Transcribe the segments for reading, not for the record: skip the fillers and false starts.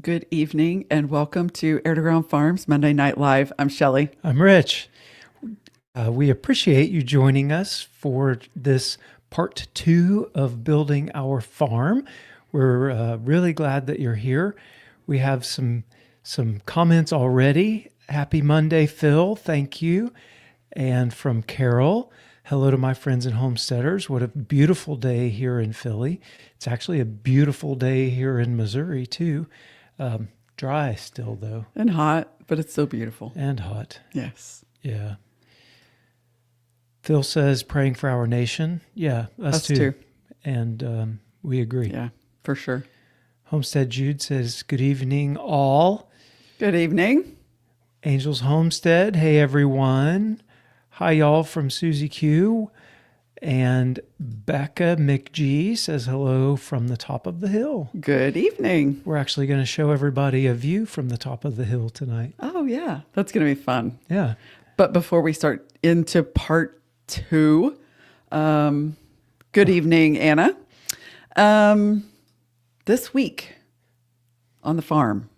Good evening and welcome to Air2Ground Farms Monday Night Live. I'm Shelley. I'm Rich. We appreciate you joining us for this part 2 of building our farm. We're really glad that you're here. We have some comments already. Happy Monday, Phil. Thank you. And from Carol, hello to my friends and homesteaders. What a beautiful day here in Philly. It's actually a beautiful day here in Missouri, too. Dry still, though. And hot, but it's so beautiful. And hot. Yes. Yeah. Phil says, praying for our nation. Yeah, us too. And we agree. Yeah, for sure. Homestead Jude says, good evening, all. Good evening. Angels Homestead, hey, everyone. Hi, y'all, from Susie Q. And Becca McGee says hello from the top of the hill. Good evening. We're actually going to show everybody a view from the top of the hill tonight. Oh, yeah. That's going to be fun. Yeah. But before we start into part 2, good evening, Anna. This week on the farm,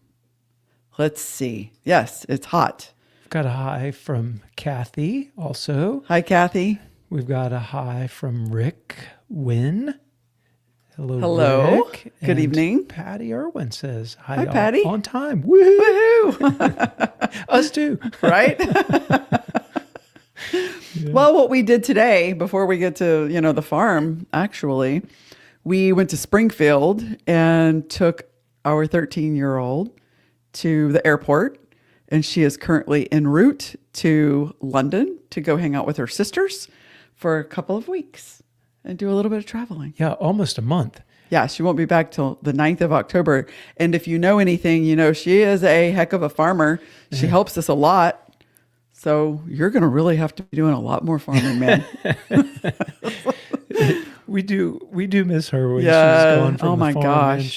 let's see. Yes, it's hot. We've got a hi from Kathy also. Hi, Kathy. We've got a hi from Rick Wynn. Hello. Rick. Good evening. Patty Irwin says, Hi, Patty. On time. Woohoo! Woohoo! Us too. Right? Yeah. Well, what we did today, before we get to, the farm, actually, we went to Springfield and took our 13-year-old to the airport. And she is currently en route to London to go hang out with her sisters for a couple of weeks and do a little bit of traveling. Yeah, almost a month. Yeah, she won't be back till the 9th of October. And if you know anything, she is a heck of a farmer. She helps us a lot. So you're going to really have to be doing a lot more farming, man. We do miss her when she's Yeah. gone from Oh the my farm. gosh. And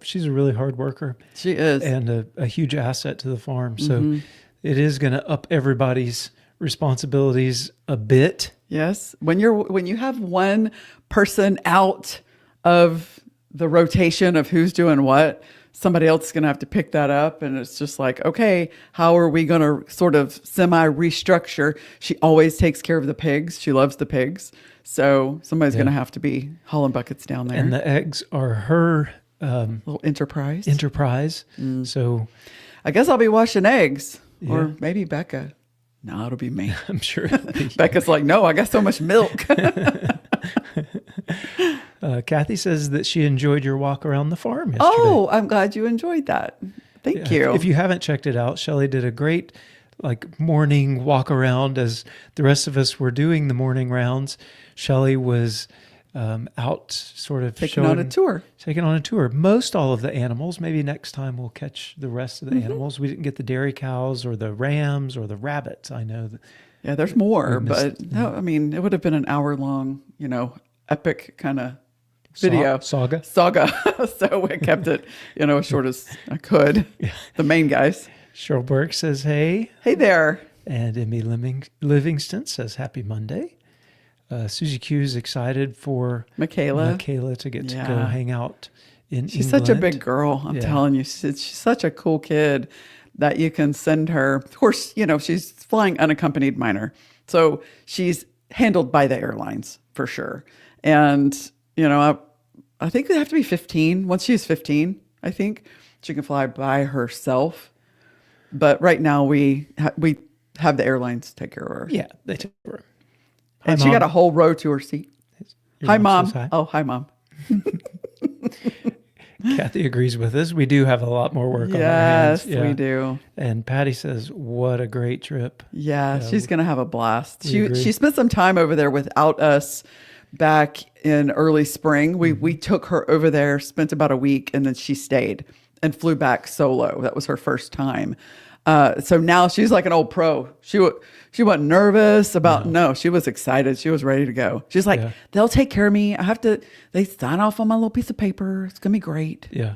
she's a really hard worker She is. and a huge asset to the farm. So it is going to up everybody's responsibilities a bit. Yes. When you have one person out of the rotation of who's doing what, somebody else is going to have to pick that up. And it's just like, okay, how are we going to sort of semi-restructure? She always takes care of the pigs. She loves the pigs. So somebody's going to have to be hauling buckets down there. And the eggs are her little enterprise. So I guess I'll be washing eggs. Or maybe Becca. No, it'll be me. I'm sure it'll be Becca's like, no, I got so much milk. Kathy says that she enjoyed your walk around the farm yesterday. Oh, I'm glad you enjoyed that. Thank you. If you haven't checked it out, Shelley did a great morning walk around as the rest of us were doing the morning rounds. Shelley was out sort of taking on a tour. Most all of the animals. Maybe next time we'll catch the rest of the animals. We didn't get the dairy cows or the rams or the rabbits. I know. Yeah, there's more, but no, I mean, it would have been an hour-long, epic kind of video. Saga. So we kept it, as short as I could. Yeah. The main guys. Cheryl Burke says, hey. Hey there. And Emmy Livingston says, happy Monday. Susie Q is excited for Michaela to get to go hang out in She's England. such a big girl. I'm telling you, she's such a cool kid that you can send her. Of course, she's flying unaccompanied minor. So she's handled by the airlines for sure. And, I think they have to be 15. Once she's 15, I think she can fly by herself. But right now we have the airlines take care of her. Yeah, they take care of her. And she got a whole row to her seat. Hi, Mom. Hi. Oh, hi, Mom. Kathy agrees with us. We do have a lot more work on our hands. Yes, we do. And Patty says, what a great trip. Yeah, she's going to have a blast. Agree. She spent some time over there without us back in early spring. We took her over there, spent about a week, and then she stayed and flew back solo. That was her first time. So now she's like an old pro. She wasn't nervous about, no, she was excited. She was ready to go. She's like, they'll take care of me. They sign off on my little piece of paper. It's going to be great. Yeah.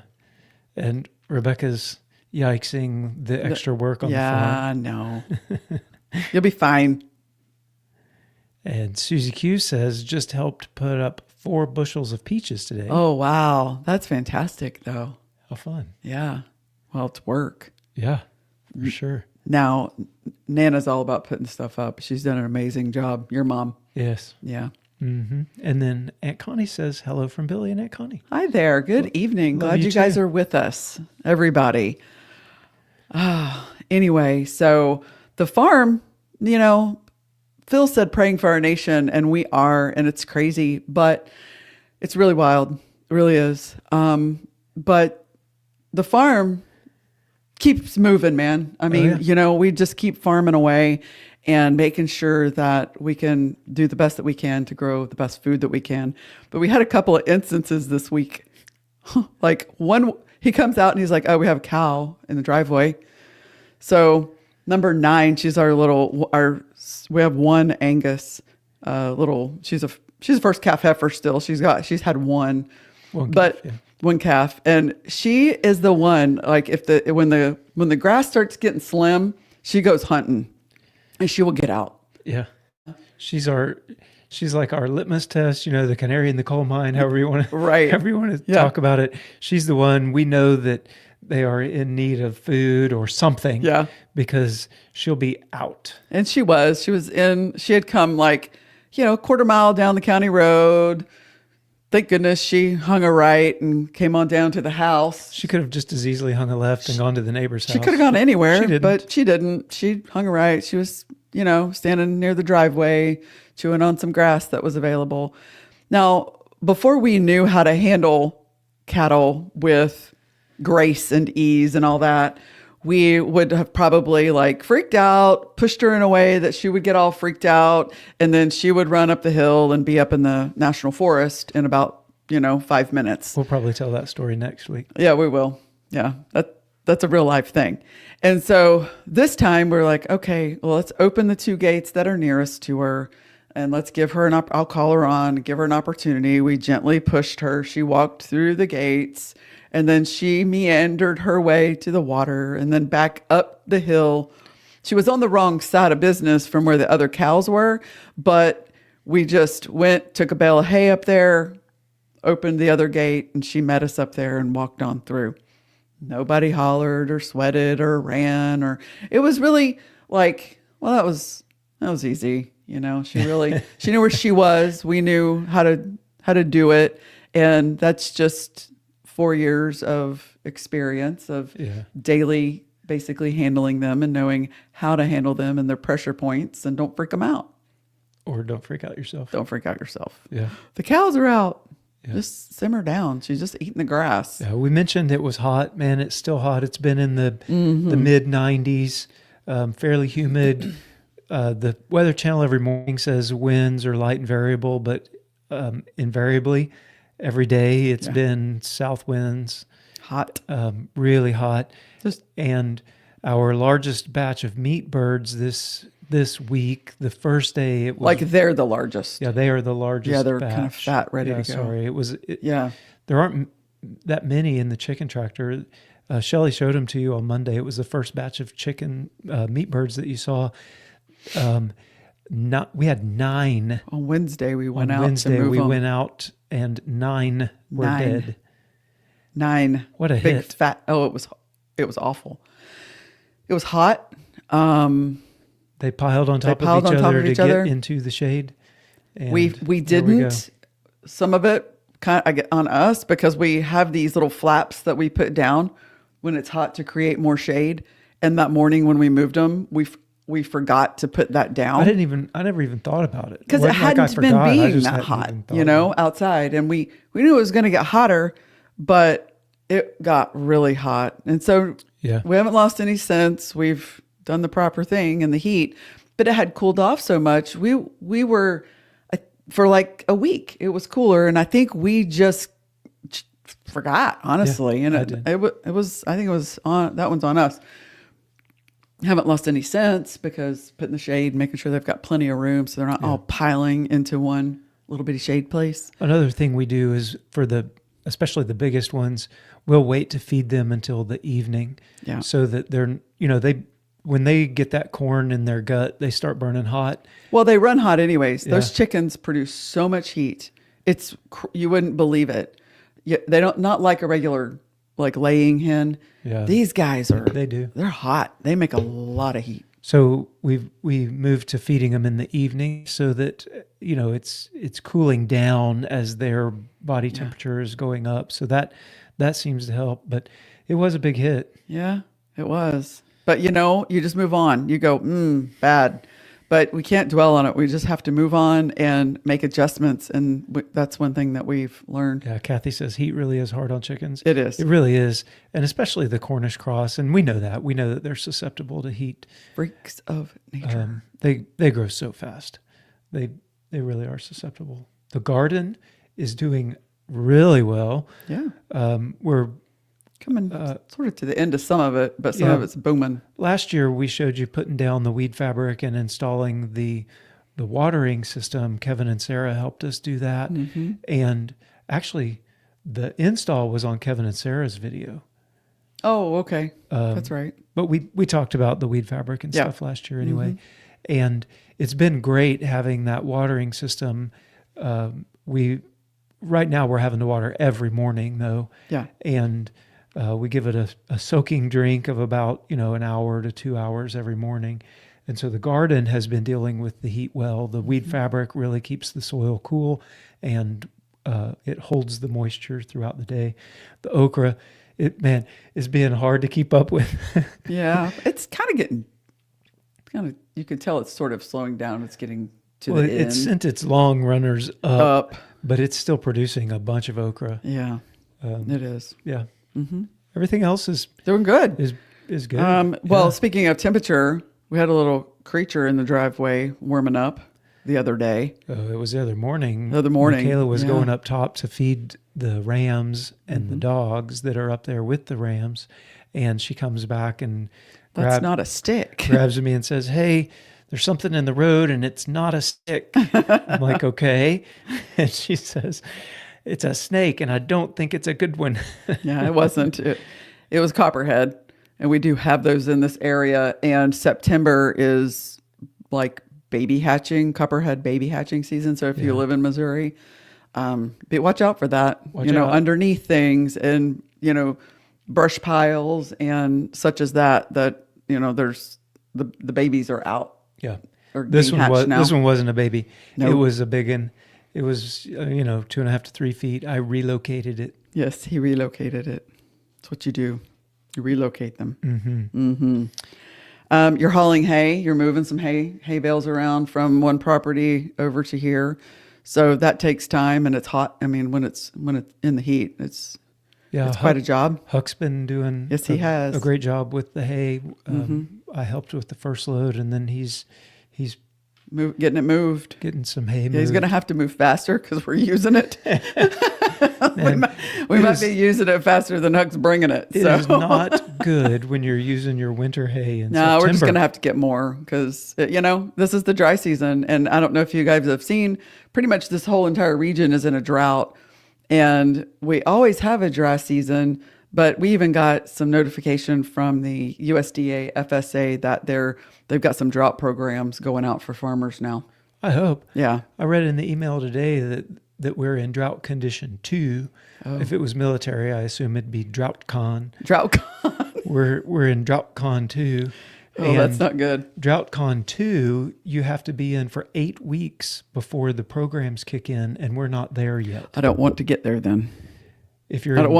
And Rebecca's yikesing the extra work on the farm. Yeah, no. You'll be fine. And Susie Q says, just helped put up 4 bushels of peaches today. Oh, wow. That's fantastic, though. How fun. Yeah. Well, it's work. Yeah, for sure. Now, Nana's all about putting stuff up. She's done an amazing job. Your mom. Yes. Yeah. Mm-hmm. And then Aunt Connie says hello from Billy and Aunt Connie. Hi there. Good evening. love Glad you you guys too. are with us, everybody. Anyway, so the farm, Phil said praying for our nation, and we are, and it's crazy, but it's really wild. It really is. But the farm keeps moving, man. I mean, we just keep farming away and making sure that we can do the best that we can to grow the best food that we can. But we had a couple of instances this week. Like one, he comes out and he's like, oh, we have a cow in the driveway. So number 9, she's we have one Angus, she's a first calf heifer still. She's had one calf. And she is the one, like when the grass starts getting slim, she goes hunting and she will get out. Yeah. She's like our litmus test, the canary in the coal mine, however you want to talk about it. She's the one we know that they are in need of food or something. Yeah. Because she'll be out. And she had come a quarter mile down the county road. Thank goodness she hung a right and came on down to the house. She could have just as easily hung a left and gone to the neighbor's house. She could have gone anywhere, but she didn't. She hung a right. She was, standing near the driveway, chewing on some grass that was available. Now, before we knew how to handle cattle with grace and ease and all that, we would have probably freaked out, pushed her in a way that she would get all freaked out. And then she would run up the hill and be up in the national forest in about, 5 minutes. We'll probably tell that story next week. Yeah, we will. Yeah, that's a real life thing. And so this time we're like, okay, well, let's open the 2 gates that are nearest to her and let's give her I'll call her on, give her an opportunity. We gently pushed her. She walked through the gates. And then she meandered her way to the water and then back up the hill. She was on the wrong side of business from where the other cows were, but we just went, took a bale of hay up there, opened the other gate, and she met us up there and walked on through. Nobody hollered or sweated or ran it was really that was easy. She knew where she was. We knew how to do it. And that's just 4 years of experience of daily basically handling them and knowing how to handle them and their pressure points, and don't freak them out. Or don't freak out yourself. Don't freak out yourself. Yeah. The cows are out. Yeah. Just simmer down. She's just eating the grass. Yeah, we mentioned it was hot. Man, it's still hot. It's been in the mid 90s, fairly humid. The Weather Channel every morning says winds are light and variable, but invariably, every day it's been south winds, hot, really hot. And our largest batch of meat birds this week, the first day it was they're the largest. Yeah, they are the largest. Yeah, they're batch. kind of fat, ready to go. Sorry, yeah. There aren't that many in the chicken tractor. Shelley showed them to you on Monday. It was the first batch of chicken meat birds that you saw. We had 9 on Wednesday. We went out. Wednesday we went out, and 9 were dead. 9. What a big hit! Fat. Oh, it was awful. It was hot. They piled on top of each other to get into the shade. And we didn't. Some of it kind of on us because we have these little flaps that we put down when it's hot to create more shade. And that morning when we moved them, we forgot to put that down. I never even thought about it. Because it hadn't been being that hot, outside. And we knew it was going to get hotter, but it got really hot. And so we haven't lost any sense. We've done the proper thing in the heat, but it had cooled off so much. We were, for a week, it was cooler. And I think we just forgot, honestly. Yeah, and I think it was that one's on us. Haven't lost any sense because putting the shade, making sure they've got plenty of room so they're not all piling into one little bitty shade place. Another thing we do is especially the biggest ones, we'll wait to feed them until the evening. Yeah. So that they're, when they get that corn in their gut, they start burning hot. Well, they run hot anyways. Those chickens produce so much heat. You wouldn't believe it. They don't, not like a regular like laying hen. Yeah. These guys They do. they're hot. They make a lot of heat. So we moved to feeding them in the evening so that it's cooling down as their body temperature is going up. So that seems to help. But it was a big hit. Yeah, it was. But you just move on. You go, bad. But we can't dwell on it. We just have to move on and make adjustments. And that's one thing that we've learned. Yeah, Kathy says heat really is hard on chickens. It is. It really is. And especially the Cornish cross. And we know that. We know that they're susceptible to heat. Freaks of nature. They grow so fast. They really are susceptible. The garden is doing really well. Yeah. We're coming sort of to the end of some of it, but some of it's booming. Last year, we showed you putting down the weed fabric and installing the watering system. Kevin and Sarah helped us do that. Mm-hmm. And actually, the install was on Kevin and Sarah's video. Oh, okay. That's right. But we talked about the weed fabric and stuff last year anyway. Mm-hmm. And it's been great having that watering system. Right now, we're having to water every morning, though. Yeah. And we give it a soaking drink of about, an hour to 2 hours every morning. And so the garden has been dealing with the heat well. The weed fabric really keeps the soil cool, and it holds the moisture throughout the day. The okra, is being hard to keep up with. Yeah, it's kind of, you can tell it's sort of slowing down. It's getting to the end. It's sent its long runners up, but it's still producing a bunch of okra. Yeah, it is. Yeah. Mm-hmm. Everything else is doing good. Is good. Well, speaking of temperature, we had a little creature in the driveway warming up the other day. It was the other morning. Michaela was going up top to feed the rams and the dogs that are up there with the rams, and she comes back and that's not a stick. Grabs me and says, "Hey, there's something in the road, and it's not a stick." I'm like, "Okay," and she says, "It's a snake, and I don't think it's a good one." Yeah, it wasn't. It was copperhead, and we do have those in this area. And September is like copperhead baby hatching season. So if you live in Missouri, watch out for that. Watch out. Underneath things and brush piles and such as that. There's the babies are out. Yeah, this one wasn't a baby. Nope. It was a big one. It was, 2.5 to 3 feet. I relocated it. Yes, he relocated it. That's what you do. You relocate them. Mm-hmm. Mm-hmm. You're hauling hay. You're moving some hay bales around from one property over to here. So that takes time, and it's hot. I mean, when it's in the heat, it's quite a job. Huck's been doing he has a great job with the hay. I helped with the first load, and then he's getting it moved. Getting some hay moved. He's going to have to move faster because we're using it. we might be using it faster than Huck's bringing it. It is not good when you're using your winter hay in September. We're just going to have to get more because, this is the dry season. And I don't know if you guys have seen, pretty much this whole entire region is in a drought. And we always have a dry season, but we even got some notification from the USDA FSA that they've got some drought programs going out for farmers now. I hope. Yeah. I read in the email today that we're in drought condition 2. Oh. If it was military, I assume it'd be drought con. Drought con. We're in drought con 2. Oh, that's not good. Drought con 2, you have to be in for 8 weeks before the programs kick in, and we're not there yet. I don't want to get there then. I don't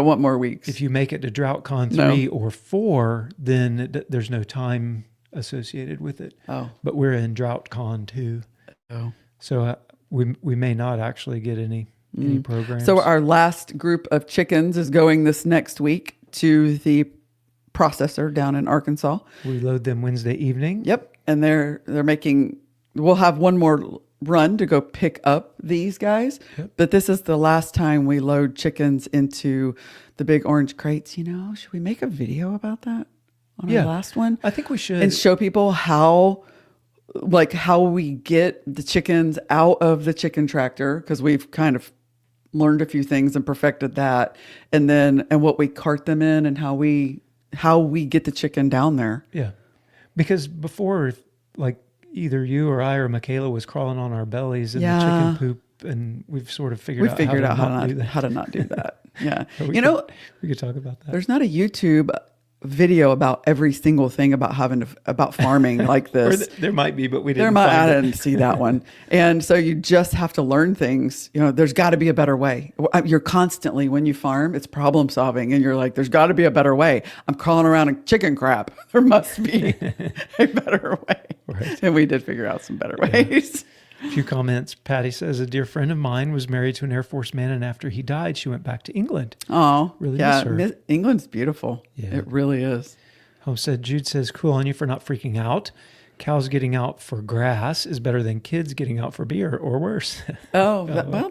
want more weeks. If you make it to drought con 3 or 4, then there's no time associated with it. Oh. But we're in drought con 2. Oh. So we may not actually get any programs. So our last group of chickens is going this next week to the processor down in Arkansas. We load them Wednesday evening. Yep. And we'll have one more run to go pick up these guys. Yep. But this is the last time we load chickens into the big orange crates. Should we make a video about that on our last one? I think we should. And show people how we get the chickens out of the chicken tractor, because we've kind of learned a few things and perfected that. And what we cart them in and how we get the chicken down there. Yeah. Because before, either you or I or Michaela was crawling on our bellies in the chicken poop and we've sort of We figured out how to not do that. Yeah. we could talk about that. There's not a YouTube video about every single thing about about farming like this. There might be, but we didn't. I didn't see that one. And so you just have to learn things. There's got to be a better way. You're constantly, when you farm, it's problem solving, and you're like, there's got to be a better way. I'm crawling around in chicken crap. There must be a better way. Right. And we did figure out some better ways. A few comments. Patty says, a dear friend of mine was married to an Air Force man, and after he died, she went back to England. Oh, really? Yeah. England's beautiful. Yeah. It really is. Homestead Jude says, cool on you for not freaking out. Cows getting out for grass is better than kids getting out for beer, or worse. Well,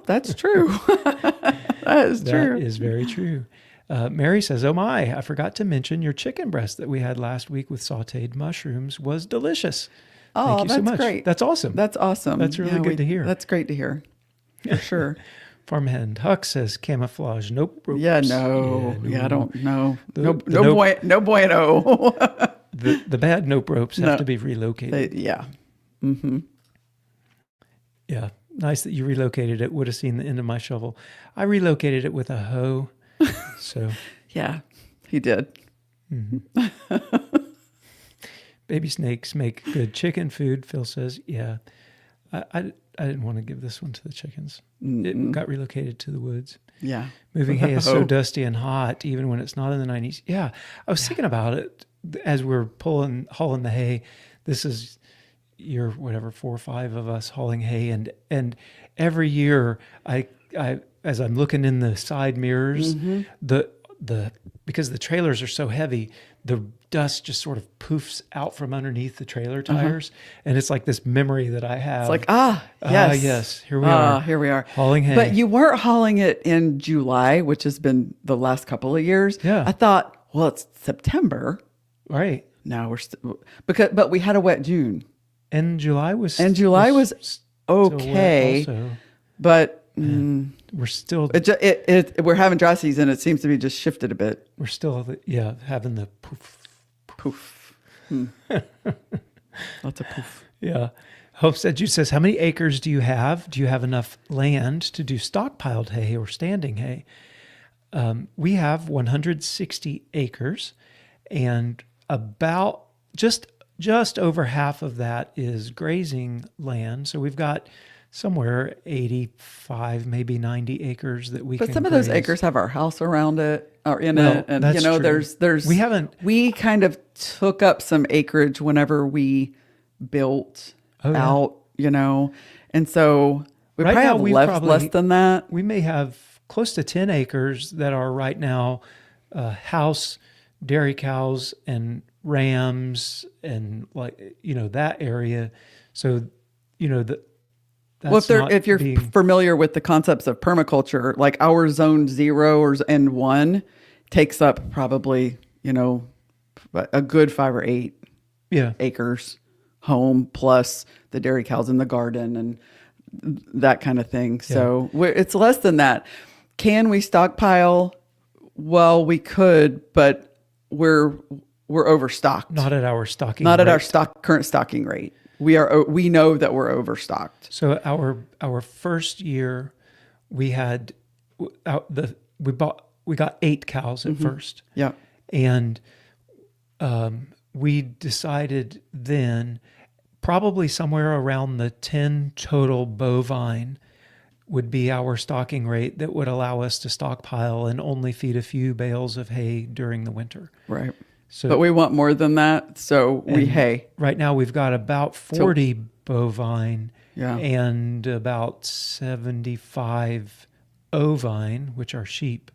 that's true. That is true. That is very true. Mary says, oh my, I forgot to mention your chicken breast that we had last week with sauteed mushrooms was delicious. Oh, Thank you so much. Great. That's awesome. That's awesome. That's really good to hear. That's great to hear. For sure. Farmhand Huck says camouflage. Nope. Ropes. Yeah, no. Yeah, I don't know. No bueno. The bad nope ropes have to be relocated. Yeah. Mm-hmm. Yeah. Nice that you relocated it. Would have seen the end of my shovel. I relocated it with a hoe. So. Yeah, he did. Mm-hmm. Baby snakes make good chicken food, Phil says. Yeah. I didn't want to give this one to the chickens. It got relocated to the woods. Yeah. Moving hay is so dusty and hot, even when it's not in the 90s. Yeah. I was thinking about it as we're hauling the hay. This is year, 4 or 5 of us hauling hay. And every year I as I'm looking in the side mirrors, because the trailers are so heavy, the dust just sort of poofs out from underneath the trailer tires. And it's like this memory that I have. It's like, yes. Yes, here we are. Here we are. Hauling hay. But you weren't hauling it in July, which has been the last couple of years. Yeah. I thought, well, it's September. Right. No, but we had a wet June. And July was okay. But we're still we're having dry season. It seems to be just shifted a bit. We're still having the poof. Lots of poof. Yeah. Homestead Jude says, how many acres do you have? Do you have enough land to do stockpiled hay or standing hay? We have 160 acres, and about just over half of that is grazing land. So we've got somewhere 85, maybe 90 acres that we can. But some of those acres have our house around it or in it, and that's true. There's we kind of took up some acreage whenever we built out, and so we right probably now, have less than that. We may have close to 10 acres that are right now house, dairy cows, and rams, and that area. So if you're familiar with the concepts of permaculture, like our zone 0 and 1 takes up probably, a good 5 or 8 acres home, plus the dairy cows in the garden and that kind of thing. So it's less than that. Can we stockpile? Well, we could, but we're overstocked. Not at our stocking. Not at our current stocking rate. We know that we're overstocked. So our first year, we had we got 8 cows at first. Yeah, and we decided then probably somewhere around the 10 total bovine would be our stocking rate that would allow us to stockpile and only feed a few bales of hay during the winter. Right. So, but we want more than that, so we hay. Right now we've got about 40 bovine Yeah. And about 75 ovine, which are sheep.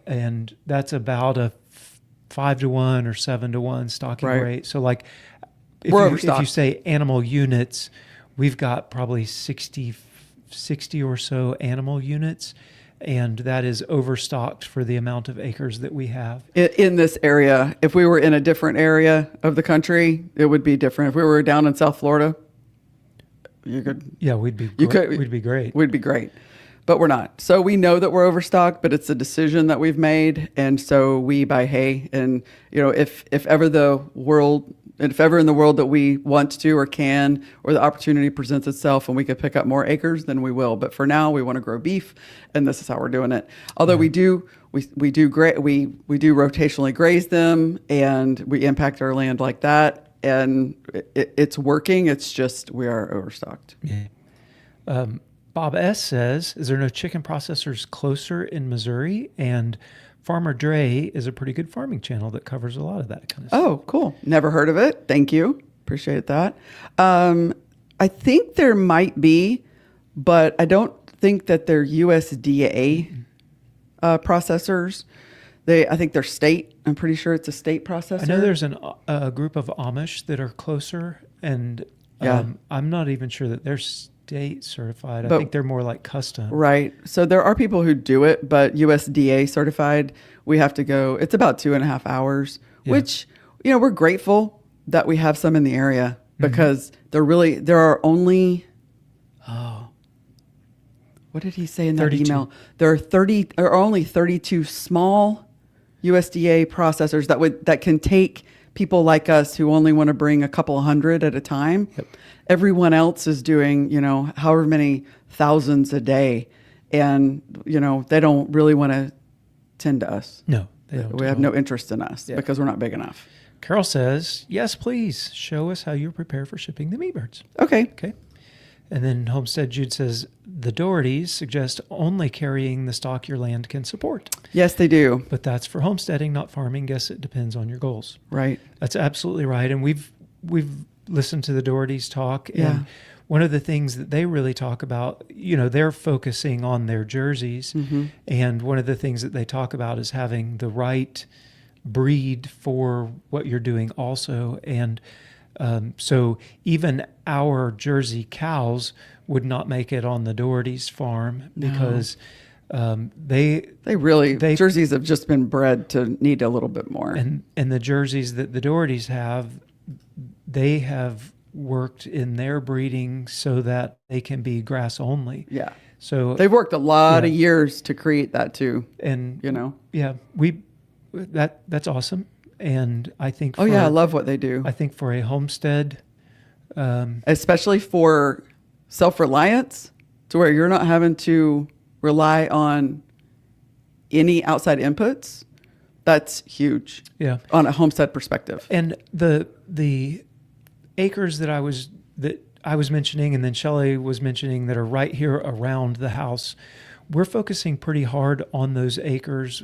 And that's about a 5-to-1 or 7-to-1 stocking rate. So like if you say animal units, we've got probably 60 or so animal units. And that is overstocked for the amount of acres that we have. In this area, if we were in a different area of the country, it would be different. If we were down in South Florida, you could. Yeah, we'd be great. We'd be great. But we're not. So we know that we're overstocked, but it's a decision that we've made. And so we buy hay. And, if ever the world And if ever in the world that we want to or can, or the opportunity presents itself and we could pick up more acres, then we will. But for now, we want to grow beef, and this is how we're doing it. Although we do rotationally graze them, and we impact our land like that, and it's working. It's just we are overstocked. Yeah. Bob S. says, is there no chicken processors closer in Missouri? And Farmer Dre is a pretty good farming channel that covers a lot of that kind of stuff. Oh, cool. Never heard of it. Thank you. Appreciate that. I think there might be, but I don't think that they're USDA processors. I think they're state. I'm pretty sure it's a state processor. I know there's a group of Amish that are closer, and I'm not even sure that they're state certified. I think they're more like custom. Right. So there are people who do it, but USDA certified, we have to go. It's about 2.5 hours, which, we're grateful that we have some in the area, because there are only, what did he say in that 32. email? There are only 32 small USDA processors that can take people like us who only want to bring a couple hundred at a time. Yep. Everyone else is doing, however many thousands a day. And, they don't really want to tend to us. No, they don't. We have no interest in us because we're not big enough. Carol says, yes, please show us how you prepare for shipping the meat birds. Okay. And then Homestead Jude says, the Dohertys suggest only carrying the stock your land can support. Yes, they do. But that's for homesteading, not farming. Guess it depends on your goals. Right. That's absolutely right. And we've listened to the Dohertys talk. And one of the things that they really talk about, they're focusing on their jerseys. Mm-hmm. And one of the things that they talk about is having the right breed for what you're doing also. And so even our Jersey cows would not make it on the Dohertys farm because jerseys have just been bred to need a little bit more. And the jerseys that the Dohertys have, they have worked in their breeding so that they can be grass only. Yeah. So they've worked a lot of years to create that too. And yeah, that's awesome. And I think I love what they do. I think for a homestead, especially for self-reliance, to where you're not having to rely on any outside inputs, that's huge. Yeah, on a homestead perspective. And the acres that I was mentioning, and then Shelley was mentioning, that are right here around the house, we're focusing pretty hard on those acres.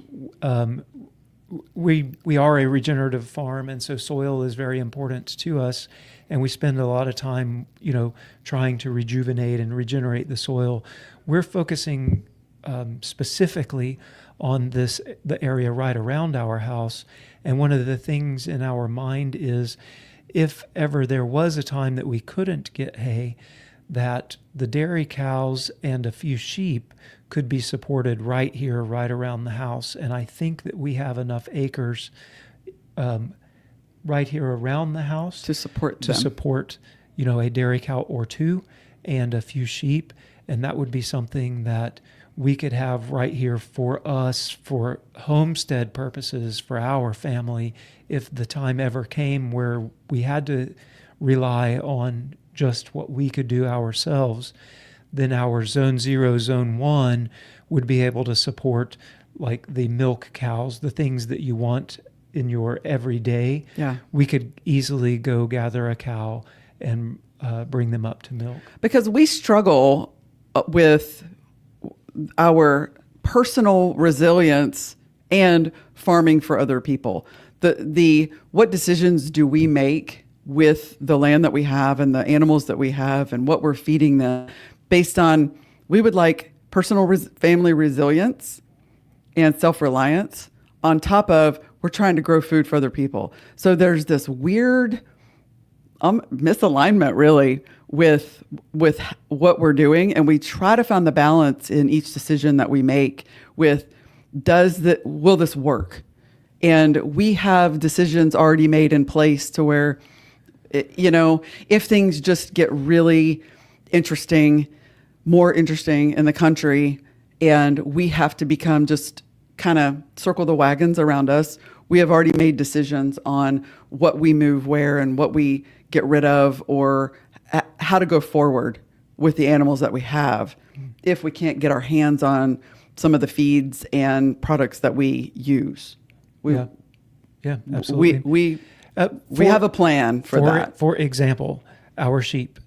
We are a regenerative farm, and so soil is very important to us, and we spend a lot of time, trying to rejuvenate and regenerate the soil. We're focusing specifically on the area right around our house, and one of the things in our mind is, if ever there was a time that we couldn't get hay, that the dairy cows and a few sheep could be supported right here, right around the house. And I think that we have enough acres right here around the house to support a dairy cow or two and a few sheep. And that would be something that we could have right here for us, for homestead purposes, for our family, if the time ever came where we had to rely on just what we could do ourselves. Then our zone 0, zone 1 would be able to support like the milk cows, the things that you want in your everyday. Yeah. We could easily go gather a cow and bring them up to milk. Because we struggle with our personal resilience and farming for other people. What decisions do we make with the land that we have and the animals that we have and what we're feeding them, based on, we would like personal family resilience and self-reliance on top of we're trying to grow food for other people. So there's this weird misalignment really with what we're doing. And we try to find the balance in each decision that we make with, will this work? And we have decisions already made in place to where, if things just get really more interesting in the country, and we have to become just kind of circle the wagons around us, we have already made decisions on what we move where and what we get rid of, or how to go forward with the animals that we have if we can't get our hands on some of the feeds and products that we use. Yeah, absolutely. We have a plan for that. For example, our sheep.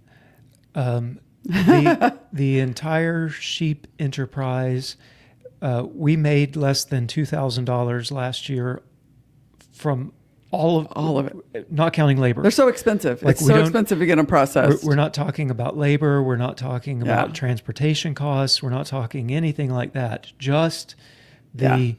The entire sheep enterprise, we made less than $2,000 last year from all of it, not counting labor. They're so expensive. Like, it's so expensive to get them processed. We're not talking about labor. We're not talking about transportation costs. We're not talking anything like that. Just the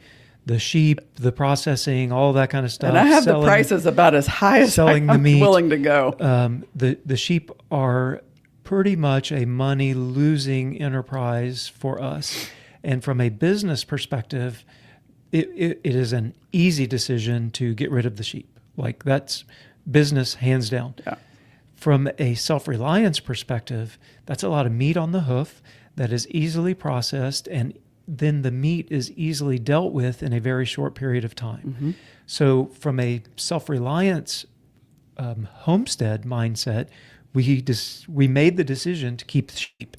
sheep, the processing, all that kind of stuff. And I have the prices about as high as I'm willing to go. The sheep are pretty much a money-losing enterprise for us. And from a business perspective, it is an easy decision to get rid of the sheep. Like, that's business hands down. Yeah. From a self-reliance perspective, that's a lot of meat on the hoof that is easily processed, and then the meat is easily dealt with in a very short period of time. Mm-hmm. So from a self-reliance homestead mindset, we made the decision to keep the sheep,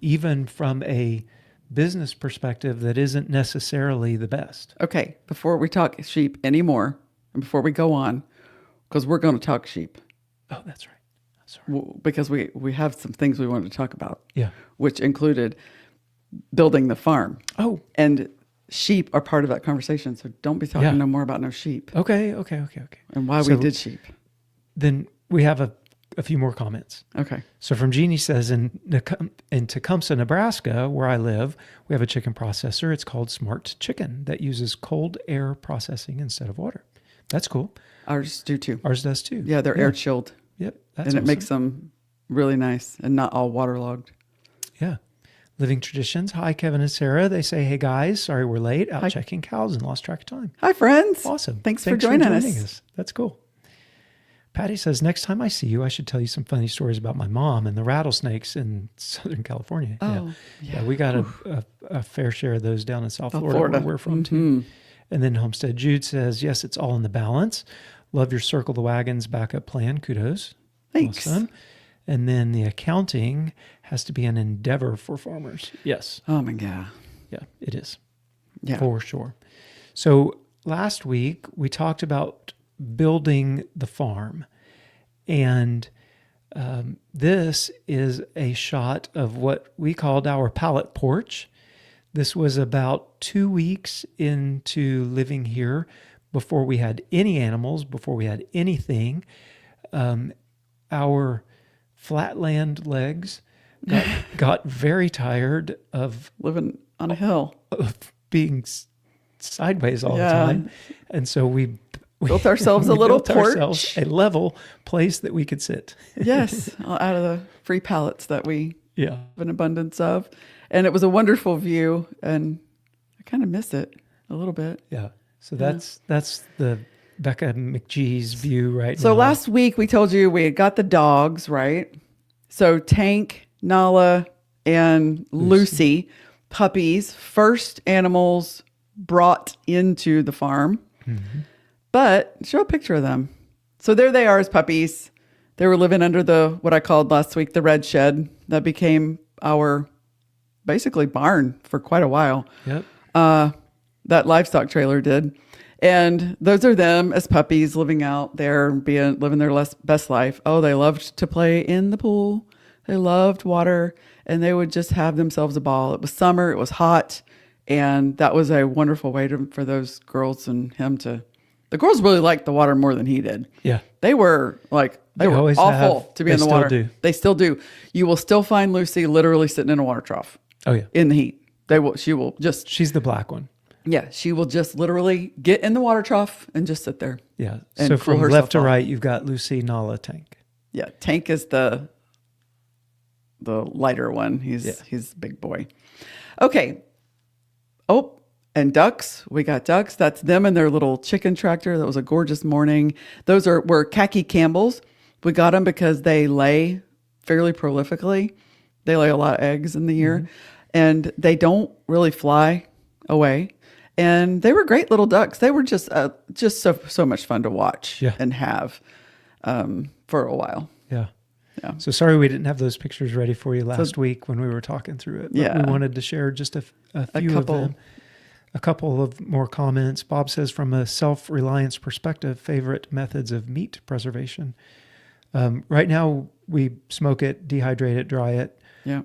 even from a business perspective that isn't necessarily the best. Okay, before we talk sheep anymore, and before we go on, because we're going to talk sheep. Oh, that's right. Sorry. Because we have some things we wanted to talk about. Yeah. Which included building the farm. Oh. And sheep are part of that conversation, so don't be talking no more about no sheep. Okay. And why we did sheep. Then we have a few more comments. Okay. So from Jeannie says, in Tecumseh, Nebraska, where I live, we have a chicken processor. It's called Smart Chicken that uses cold air processing instead of water. That's cool. Ours do too. Ours does too. Yeah, they're air chilled. Yep. And it makes them really nice and not all waterlogged. Yeah. Living Traditions. Hi, Kevin and Sarah. They say, hey guys, sorry we're late. Out checking cows and lost track of time. Hi, friends. Awesome. Thanks for joining us. That's cool. Patty says, next time I see you, I should tell you some funny stories about my mom and the rattlesnakes in Southern California. Oh, yeah. We got a fair share of those down in South Florida, where we're from too. And then Homestead Jude says, yes, it's all in the balance. Love your circle the wagons backup plan. Kudos. Thanks. Awesome. And then the accounting has to be an endeavor for farmers. Yes. Oh my God. Yeah, it is. Yeah. For sure. So last week we talked about building the farm. And this is a shot of what we called our pallet porch. This was about 2 weeks into living here, before we had any animals, before we had anything. Our flatland legs got very tired of living on a hill, of being sideways all the time. And so we built ourselves a little porch, a level place that we could sit. Yes, out of the free pallets that we have an abundance of. And it was a wonderful view, and I kind of miss it a little bit. Yeah. So that's the Becca McGee's view right now. So last week we told you we had got the dogs, right? So Tank, Nala, and Lucy, puppies, first animals brought into the farm. Mm-hmm. But show a picture of them. So there they are as puppies. They were living under what I called last week the red shed that became our basically barn for quite a while. Yep. That livestock trailer did. And those are them as puppies living out there, living their best life. Oh, they loved to play in the pool. They loved water, and they would just have themselves a ball. It was summer. It was hot. And that was a wonderful way for those girls and him to... The girls really liked the water more than he did. Yeah. They were awful to be in the water. Do. They still do. You will still find Lucy literally sitting in a water trough. Oh yeah. In the heat. She's the black one. Yeah. She will just literally get in the water trough and just sit there. Yeah. So from left to right, you've got Lucy, Nala, Tank. Yeah. Tank is the lighter one. He's a big boy. Okay. Oh, and ducks. We got ducks. That's them and their little chicken tractor. That was a gorgeous morning. Those were khaki Campbells. We got them because they lay fairly prolifically. They lay a lot of eggs in the year, and they don't really fly away. And they were great little ducks. They were just so much fun to watch and have for a while. Yeah. Yeah. So sorry we didn't have those pictures ready for you last week when we were talking through it. But we wanted to share just a few of them. A couple of more comments. Bob says, from a self-reliance perspective, favorite methods of meat preservation. Right now, we smoke it, dehydrate it, dry it. Yeah.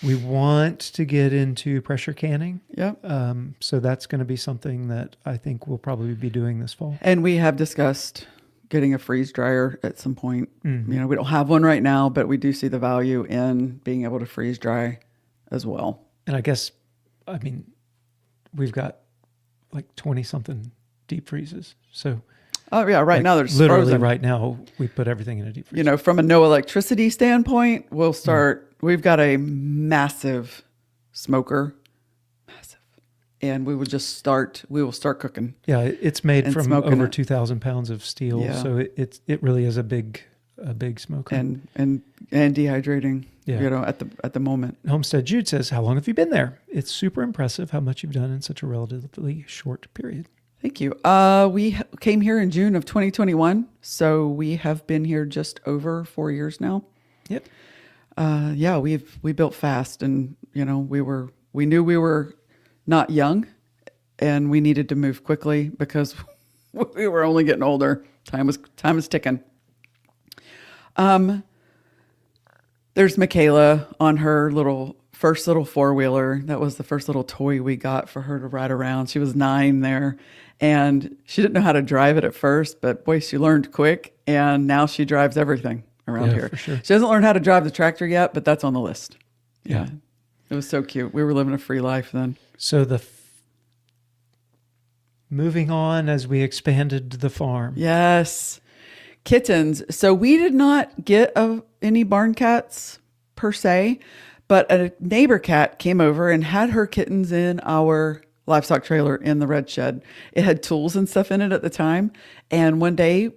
We want to get into pressure canning. Yeah. So that's going to be something that I think we'll probably be doing this fall. And we have discussed getting a freeze dryer at some point. Mm-hmm. You know, we don't have one right now, but we do see the value in being able to freeze dry as well. And I guess, we've got like 20 something deep freezes. So right now there's literally frozen. Right now we put everything in a deep freezer. You know, from a no electricity standpoint, we'll start. We've got a massive smoker, and we will start cooking. Yeah, it's made from over 2,000 pounds of steel, so it really is a big smoker and dehydrating. Yeah. You know, at the moment. Homestead Jude says, "How long have you been there? It's super impressive how much you've done in such a relatively short period." Thank you. We came here in June of 2021, so we have been here just over 4 years now. Yep. We built fast, and you know, we knew we were not young, and we needed to move quickly because we were only getting older. Time was ticking. There's Michaela on her first little four-wheeler. That was the first little toy we got for her to ride around. She was 9 there, and she didn't know how to drive it at first, but boy, she learned quick, and now she drives everything around here. For sure. She hasn't learned how to drive the tractor yet, but that's on the list. Yeah. It was so cute. We were living a free life then. So moving on as we expanded the farm. Yes. Kittens. So we did not get any barn cats per se, but a neighbor cat came over and had her kittens in our livestock trailer in the red shed. It had tools and stuff in it at the time. And one day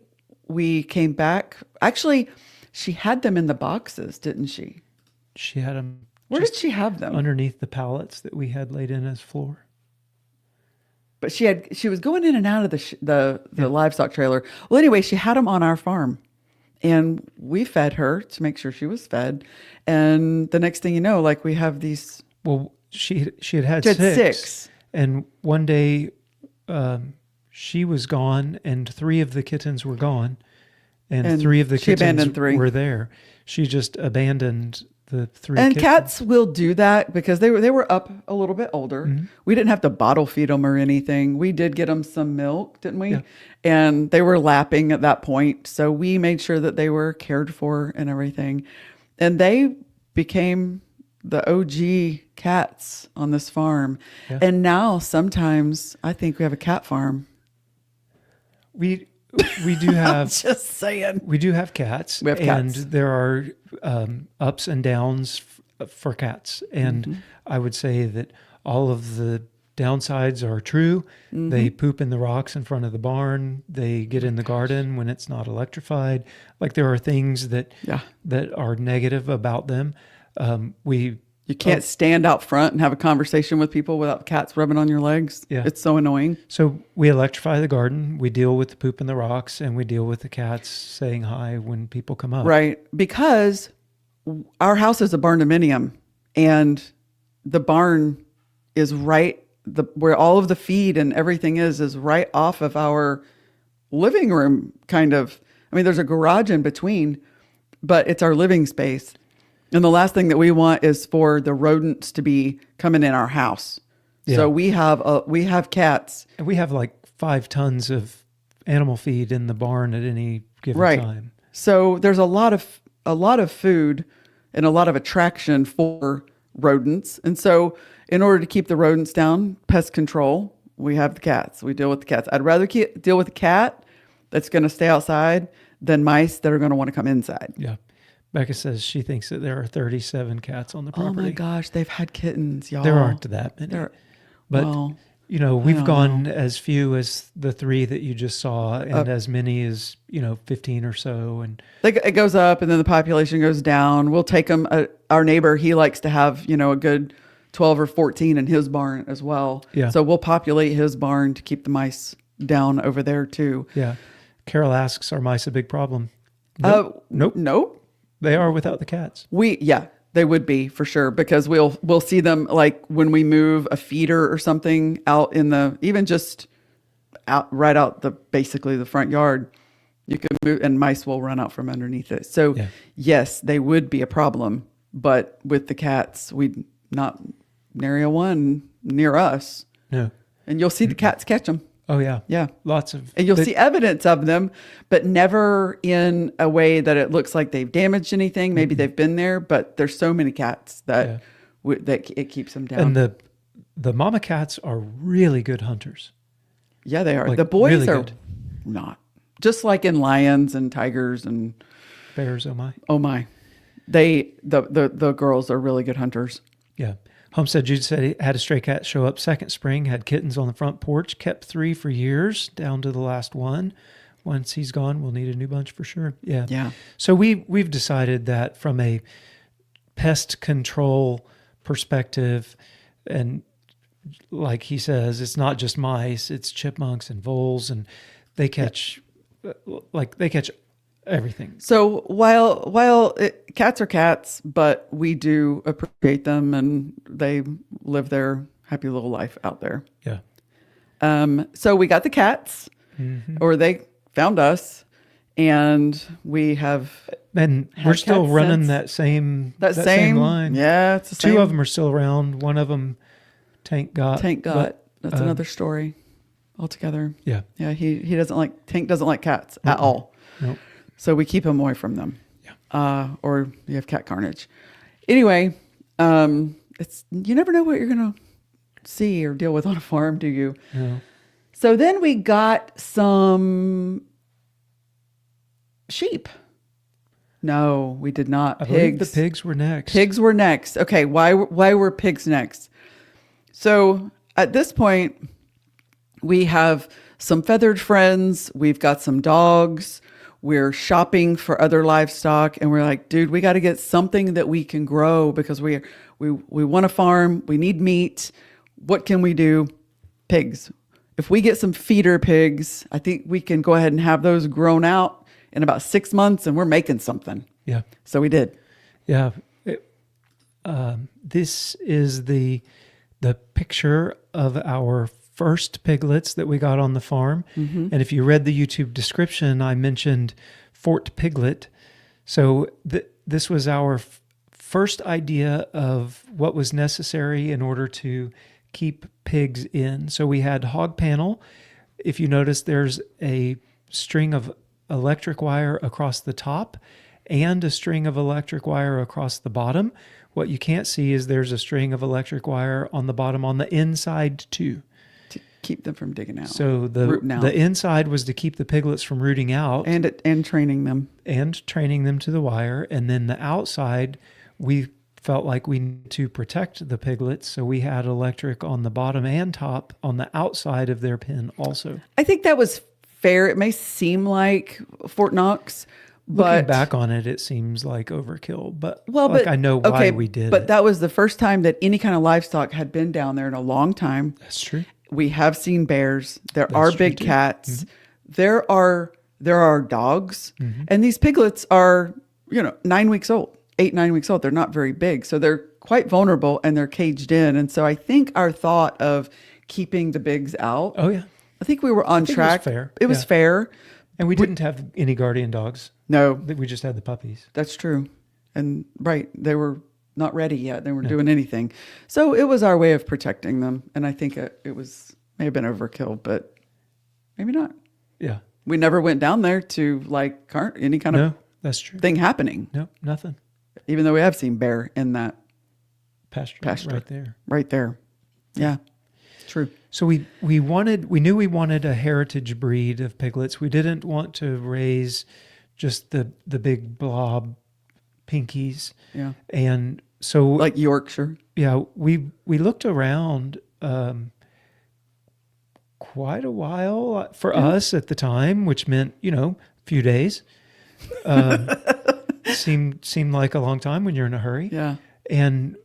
we came back. Actually, she had them in the boxes, didn't she? She had them. Where did she have them? Underneath the pallets that we had laid in as floor. But she was going in and out of the livestock trailer. Well, anyway, she had them on our farm, and we fed her to make sure she was fed. And the next thing you know, like we have these. Well, she had six. And one day, she was gone, and 3 of the kittens were gone, and 3 of the kittens were there. She just abandoned the 3 and kittens. Cats will do that because they were up a little bit older. Mm-hmm. We didn't have to bottle feed them or anything. We did get them some milk, didn't we? Yeah. And they were lapping at that point, so we made sure that they were cared for and everything. And they became the OG cats on this farm. Yeah. And now sometimes I think we have a cat farm. We do have Just saying. we do have cats. We have cats. And there are ups and downs for cats. And I would say that all of the downsides are true. Mm-hmm. They poop in the rocks in front of the barn. They get in the garden when it's not electrified. Like there are things that are negative about them. You can't stand out front and have a conversation with people without cats rubbing on your legs. Yeah. It's so annoying. So we electrify the garden. We deal with the poop in the rocks, and we deal with the cats saying hi when people come up. Right. Because our house is a barn-dominium, and the barn is right, where all of the feed and everything is right off of our living room, kind of. I mean, there's a garage in between, but it's our living space. And the last thing that we want is for the rodents to be coming in our house. Yeah. So we have cats. And we have like 5 tons of animal feed in the barn at any given time. So there's a lot of food and a lot of attraction for rodents. And so in order to keep the rodents down, pest control, we have the cats. We deal with the cats. I'd rather deal with a cat that's going to stay outside than mice that are going to want to come inside. Yeah. Becca says she thinks that there are 37 cats on the property. Oh my gosh, they've had kittens, y'all. There aren't that many. We've gone as few as the 3 that you just saw, and as many as 15 or so. And it goes up, and then the population goes down. We'll take them. Our neighbor, he likes to have a good 12 or 14 in his barn as well. Yeah. So we'll populate his barn to keep the mice down over there too. Yeah. Carol asks, are mice a big problem? Nope. They are without the cats. They would be for sure, because we'll see them like when we move a feeder or something out in the, even just right out basically the front yard, you can move and mice will run out from underneath it. So yes, they would be a problem, but with the cats, we'd not nary a one near us. No. And you'll see the cats catch them. Oh yeah. Yeah. Lots of. And you'll see evidence of them, but never in a way that it looks like they've damaged anything. Maybe they've been there, but there's so many cats that that it keeps them down. And the mama cats are really good hunters. Yeah, they are. Like, the boys really are good. not. Just like in lions and tigers and Bears, oh my. The girls are really good hunters. Yeah. Homestead Jude said he had a stray cat show up second spring, had kittens on the front porch, kept 3 for years, down to the last one. Once he's gone, we'll need a new bunch for sure. Yeah. Yeah. So we've decided that from a pest control perspective, and like he says, it's not just mice, it's chipmunks and voles, and they catch everything. So while cats are cats, but we do appreciate them and they live their happy little life out there. Yeah. So we got the cats, or they found us, and we have. And we're still running that same line. Yeah, it's the same. 2 of them are still around. One of them, Tank got. That's another story altogether. Yeah. Yeah. Tank doesn't like cats at all. Nope. So we keep him away from them. Yeah. Or you have cat carnage. Anyway, you never know what you're going to see or deal with on a farm, do you? No. So then we got some sheep. No, we did not. I believe the pigs were next. Pigs were next. Okay, why were pigs next? So at this point, we have some feathered friends. We've got some dogs. We're shopping for other livestock, and we're like, dude, we got to get something that we can grow because we want to farm. We need meat. What can we do? Pigs. If we get some feeder pigs, I think we can go ahead and have those grown out in about 6 months, and we're making something. Yeah. So we did. Yeah. This is the picture of our first piglets that we got on the farm. Mm-hmm. And if you read the YouTube description, I mentioned Fort Piglet. So this was our first idea of what was necessary in order to keep pigs in. So we had hog panel. If you notice, there's a string of electric wire across the top and a string of electric wire across the bottom. What you can't see is there's a string of electric wire on the bottom on the inside too. To keep them from digging out. So the inside was to keep the piglets from rooting out. And training them. And training them to the wire. And then the outside, we felt like we needed to protect the piglets. So we had electric on the bottom and top on the outside of their pen also. I think that was fair. It may seem like Fort Knox, but looking back on it, it seems like overkill. But I know why we did. But that was the first time that any kind of livestock had been down there in a long time. That's true. We have seen bears. There are big cats. Mm-hmm. There are dogs, and these piglets are 9 weeks old, 8-9 weeks old. They're not very big, so they're quite vulnerable and they're caged in. And so I think our thought of keeping the bigs out. Oh yeah. I think we were on track. It was fair. It was fair. And we didn't have any guardian dogs. No. We just had the puppies. That's true. And they were not ready yet. They weren't doing anything. So it was our way of protecting them. And I think it may have been overkill, but maybe not. Yeah. We never went down there to any kind of that's true. thing happening. No, nothing. Even though we have seen bear in that pasture. Right there. Yeah. True. So we knew we wanted a heritage breed of piglets. We didn't want to raise just the big blob pinkies. Yeah. And so like Yorkshire. Yeah, we looked around quite a while for us at the time, which meant, a few days. Seemed like a long time when you're in a hurry. Yeah. And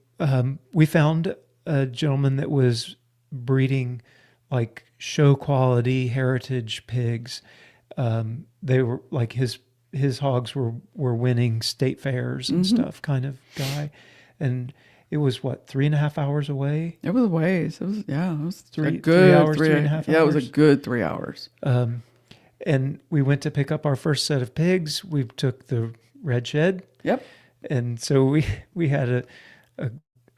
we found a gentleman that was breeding like show quality heritage pigs. They were like his hogs were winning state fairs and stuff kind of guy. And it was what, 3.5 hours away? It was a ways. It was Three a good hours, 3.5 hours. Yeah, it was a good 3 hours. And we went to pick up our first set of pigs. We took the red shed. Yep. And so we had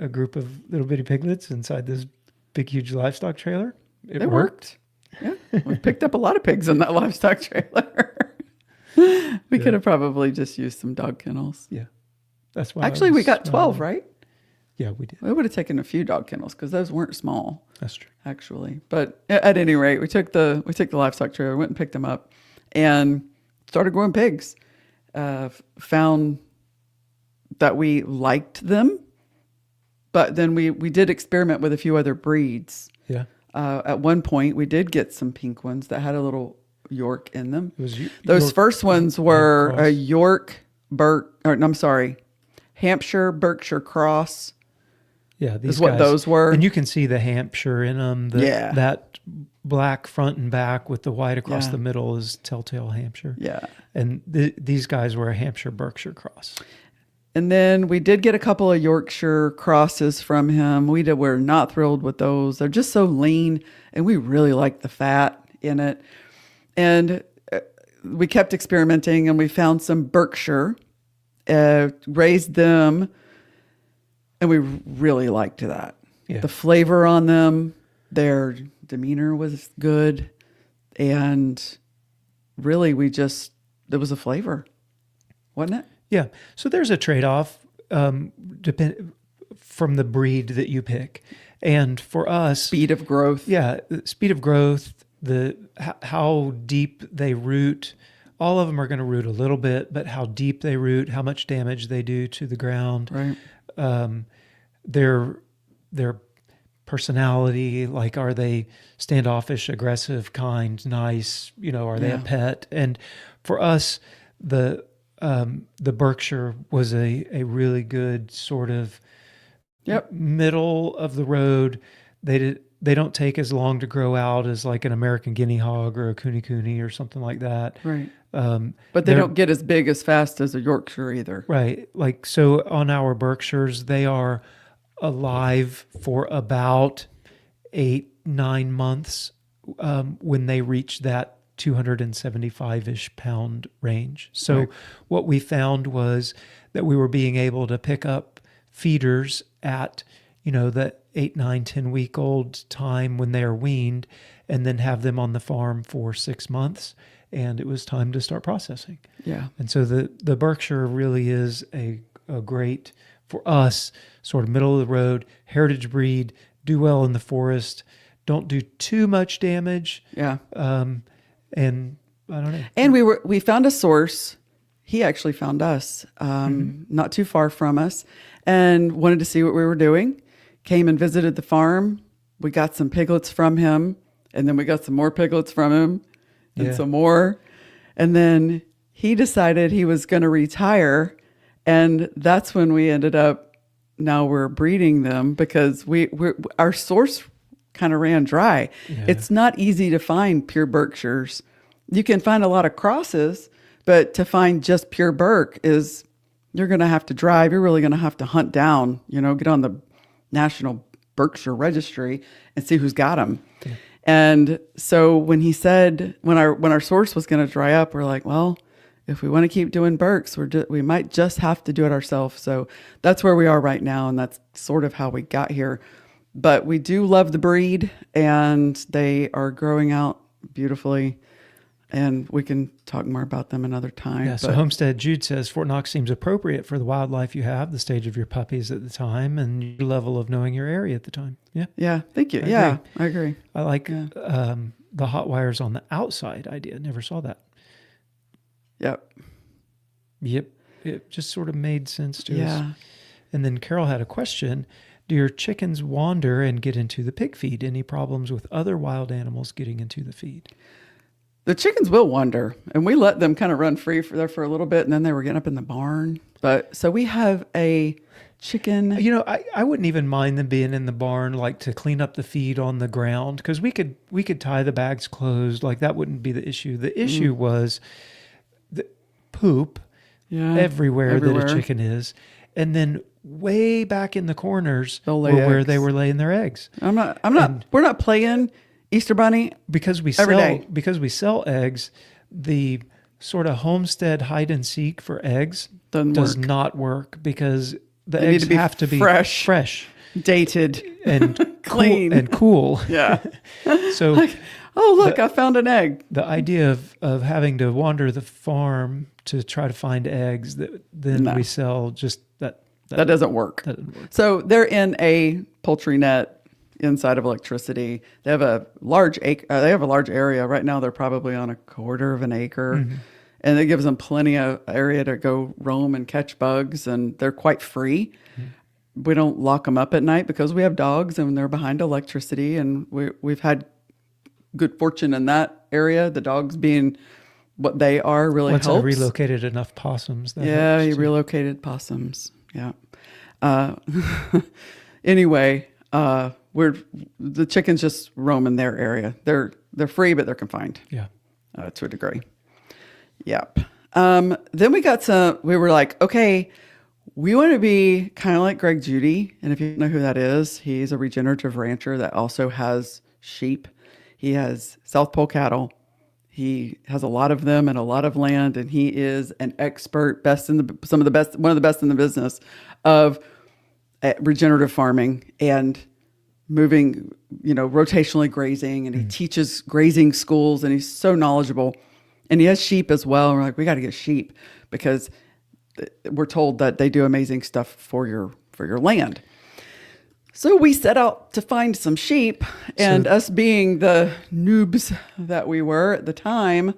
a group of little bitty piglets inside this big, huge livestock trailer. It worked. Yeah. We picked up a lot of pigs in that livestock trailer. We could have probably just used some dog kennels. Yeah. That's why. Actually, we got 12, right? Yeah, we did. We would have taken a few dog kennels because those weren't small. That's true. Actually. But at any rate, we took the livestock trailer, went and picked them up, and started growing pigs. Found that we liked them, but then we did experiment with a few other breeds. Yeah. At one point, we did get some pink ones that had a little York in them. Those York, first ones were a Hampshire Berkshire cross. Yeah, these is what guys, those were. And you can see the Hampshire in them. That black front and back with the white across the middle is telltale Hampshire. Yeah. And these guys were a Hampshire Berkshire cross. And then we did get a couple of Yorkshire crosses from him. We're not thrilled with those. They're just so lean, and we really like the fat in it. And we kept experimenting, and we found some Berkshire, raised them, and we really liked that. Yeah. The flavor on them, their demeanor was good, and really there was a flavor, wasn't it? Yeah. So there's a trade-off from the breed that you pick. And for us... Speed of growth. Yeah. Speed of growth, how deep they root. All of them are going to root a little bit, but how deep they root, how much damage they do to the ground. Right. Their personality, like are they standoffish, aggressive, kind, nice? Are they a pet? And for us, the Berkshire was a really good sort of middle of the road. They don't take as long to grow out as like an American guinea hog or a Kuni or something like that. Right. But they don't get as big as fast as a Yorkshire either. Right. Like, so on our Berkshires, they are alive for about 8-9 months when they reach that 275-ish pound range. So what we found was that we were being able to pick up feeders at, the 8, 9, 10 week old time when they are weaned, and then have them on the farm for 6 months. And it was time to start processing. Yeah. And so the Berkshire really is a great, for us, sort of middle of the road, heritage breed, do well in the forest, don't do too much damage. Yeah. And I don't know. And we found a source. He actually found us, not too far from us, and wanted to see what we were doing. Came and visited the farm. We got some piglets from him, and then we got some more piglets from him, and some more. And then he decided he was going to retire, and that's when we ended up, now we're breeding them because our source kind of ran dry. Yeah. It's not easy to find pure Berkshires. You can find a lot of crosses, but to find just pure Berk you're going to have to drive. You're really going to have to hunt down, get on the National Berkshire Registry and see who's got them. Yeah. And so when he said, when our source was going to dry up, we're like, well, if we want to keep doing Berks, we might just have to do it ourselves. So that's where we are right now. And that's sort of how we got here. But we do love the breed, and they are growing out beautifully. And we can talk more about them another time. Yeah, so Homestead Jude says, Fort Knox seems appropriate for the wildlife you have, the stage of your puppies at the time, and your level of knowing your area at the time. Yeah. Yeah, thank you. I agree. I like the hot wires on the outside idea. Never saw that. Yep. It just sort of made sense to us. And then Carol had a question. Do your chickens wander and get into the pig feed? Any problems with other wild animals getting into the feed? The chickens will wander, and we let them kind of run free for a little bit, and then they were getting up in the barn. So we have a chicken. You know, I wouldn't even mind them being in the barn, like to clean up the feed on the ground, because we could tie the bags closed. Like that wouldn't be the issue. The issue was the poop everywhere that a chicken is, and then way back in the corners were where they were laying their eggs. We're not playing Easter Bunny because we sell eggs. The sort of homestead hide and seek for eggs does not work because the eggs have to be fresh, dated, and clean, cool. Yeah. So, like, oh look, I found an egg. The idea of having to wander the farm to try to find eggs that then we sell, just that doesn't work. That doesn't work. So they're in a poultry net inside of electricity. They have a large area right now. They're probably on a quarter of an acre. Mm-hmm. And it gives them plenty of area to go roam and catch bugs, and they're quite free. Mm-hmm. We don't lock them up at night because we have dogs and they're behind electricity, and we've had good fortune in that area. The dogs being what they are really helps. Once I relocated enough possums. He relocated possums. Yeah. Anyway, the chickens just roam in their area. They're free, but they're confined. Yeah. To a degree. Yep. Then we were like, okay, we want to be kind of like Greg Judy. And if you know who that is, he's a regenerative rancher that also has sheep. He has South Pole cattle. He has a lot of them and a lot of land. And he is an expert, one of the best in the business of regenerative farming and moving, rotationally grazing. And he teaches grazing schools, and he's so knowledgeable. And he has sheep as well. And we're like, we got to get sheep because we're told that they do amazing stuff for your land. So we set out to find some sheep, and us being the noobs that we were at the time.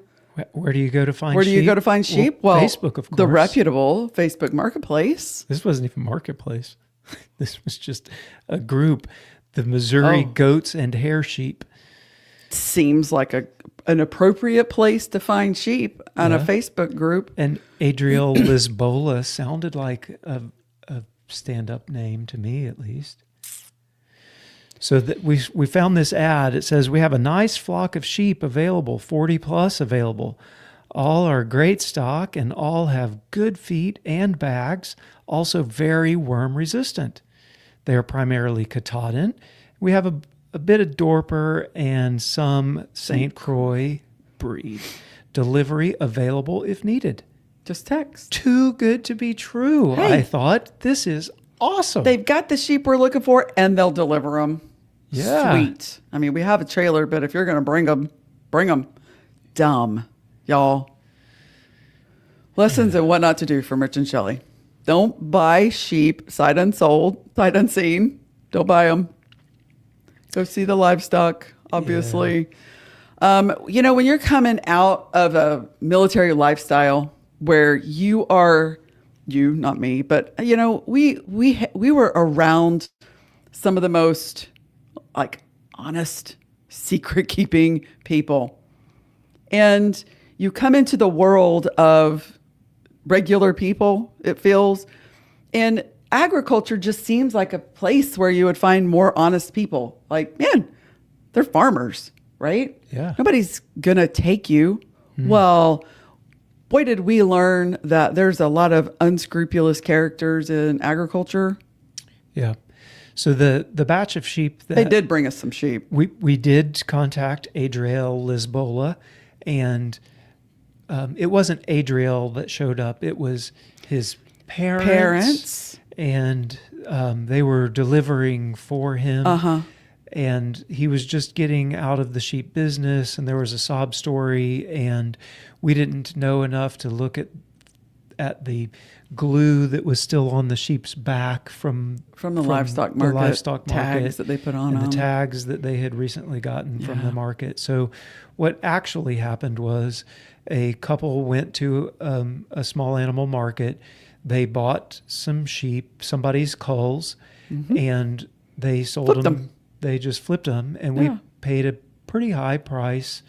Where do you go to find sheep? Where do you go to find sheep? Well, Facebook, of course. The reputable Facebook Marketplace. This wasn't even Marketplace. This was just a group, the Missouri Goats and Hair Sheep. Seems like an appropriate place to find sheep on a Facebook group. And Adriel Lisbola sounded like a stand-up name to me, at least. So we found this ad. It says, we have a nice flock of sheep available, 40 plus available. All are great stock and all have good feet and bags, also very worm resistant. They are primarily Katahdin. We have a bit of Dorper and some St. Croix breed. Delivery available if needed. Just text. Too good to be true. Hey, I thought, this is awesome. They've got the sheep we're looking for, and they'll deliver them. Yeah. Sweet. I mean, we have a trailer, but if you're going to bring them. Dumb, y'all. Lessons in what not to do from Rich and Shelley. Don't buy sheep sight unseen. Don't buy them. Go see the livestock, obviously. Yeah. When you're coming out of a military lifestyle where you are, not me, but we were around some of the most honest, secret keeping people. And you come into the world of regular people, it feels, and agriculture just seems like a place where you would find more honest people. Like, man, they're farmers, right? Yeah. Nobody's going to take you. Well, boy, did we learn that there's a lot of unscrupulous characters in agriculture. Yeah. So the batch of sheep that... They did bring us some sheep. We did contact Adriel Lisbola, and it wasn't Adriel that showed up. It was his parents. And they were delivering for him. Uh-huh. And he was just getting out of the sheep business, and there was a sob story, and we didn't know enough to look at the glue that was still on the sheep's back from the livestock market tags that they put on and them. The tags that they had recently gotten from the market. So what actually happened was a couple went to a small animal market. They bought some sheep, somebody's culls, and they sold them. They just flipped them, and we paid a pretty high price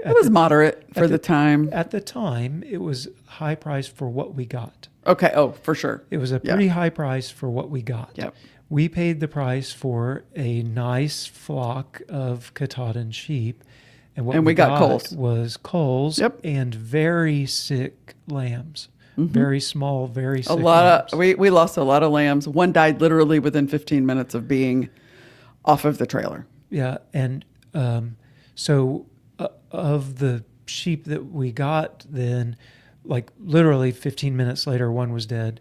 It was moderate for the time. At the time, it was high price for what we got. Okay. Oh, for sure. It was a pretty high price for what we got. Yep. We paid the price for a nice flock of Katahdin sheep. And what we got culls. was culls and very sick lambs. Very small, very sick lambs. We lost a lot of lambs. One died literally within 15 minutes of being off of the trailer. Yeah. And so of the sheep that we got then, like literally 15 minutes later, one was dead.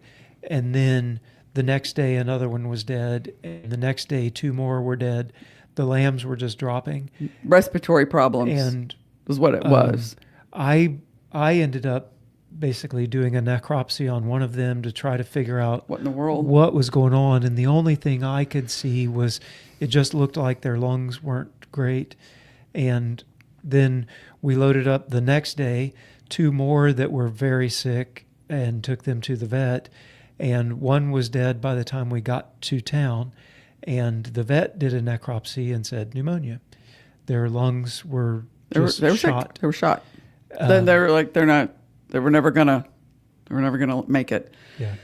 And then the next day, another one was dead. And the next day, 2 more were dead. The lambs were just dropping. Respiratory problems and was what it was. I ended up basically doing a necropsy on one of them to try to figure out what in the world, what was going on. And the only thing I could see was it just looked like their lungs weren't great. And then we loaded up the next day 2 more that were very sick and took them to the vet. And one was dead by the time we got to town. And the vet did a necropsy and said pneumonia. Their lungs were they were shot. Sick. They were shot. Then they were like, they were never gonna make it. Yeah.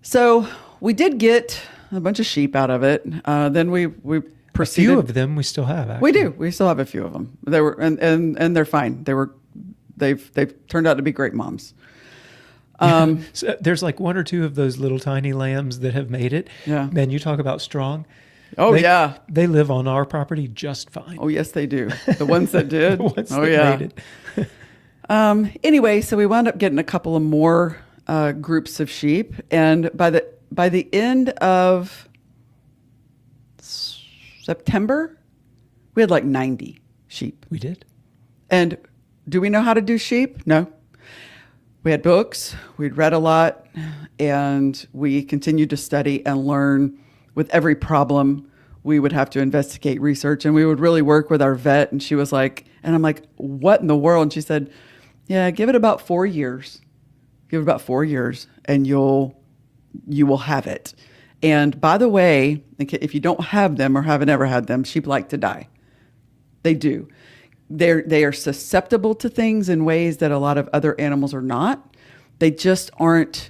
So we did get a bunch of sheep out of it. Then we proceeded. A few of them we still have. Actually. We do. We still have a few of them. They were and they're fine. They've turned out to be great moms. So there's like 1 or 2 of those little tiny lambs that have made it. Yeah. Man, you talk about strong. Oh, yeah. They live on our property just fine. Oh, yes, they do. The ones that did. The ones that made it. Anyway, so we wound up getting a couple of more groups of sheep. And by the end of September, we had like 90 sheep. We did. And do we know how to do sheep? No. We had books, we'd read a lot, and we continued to study and learn. With every problem, we would have to investigate, research, and we would really work with our vet. And she was like, and I'm like, what in the world? And she said, yeah, give it about 4 years. Give it about 4 years, and you will have it. And by the way, if you don't have them or haven't ever had them, sheep like to die. They do. They are susceptible to things in ways that a lot of other animals are not. They just aren't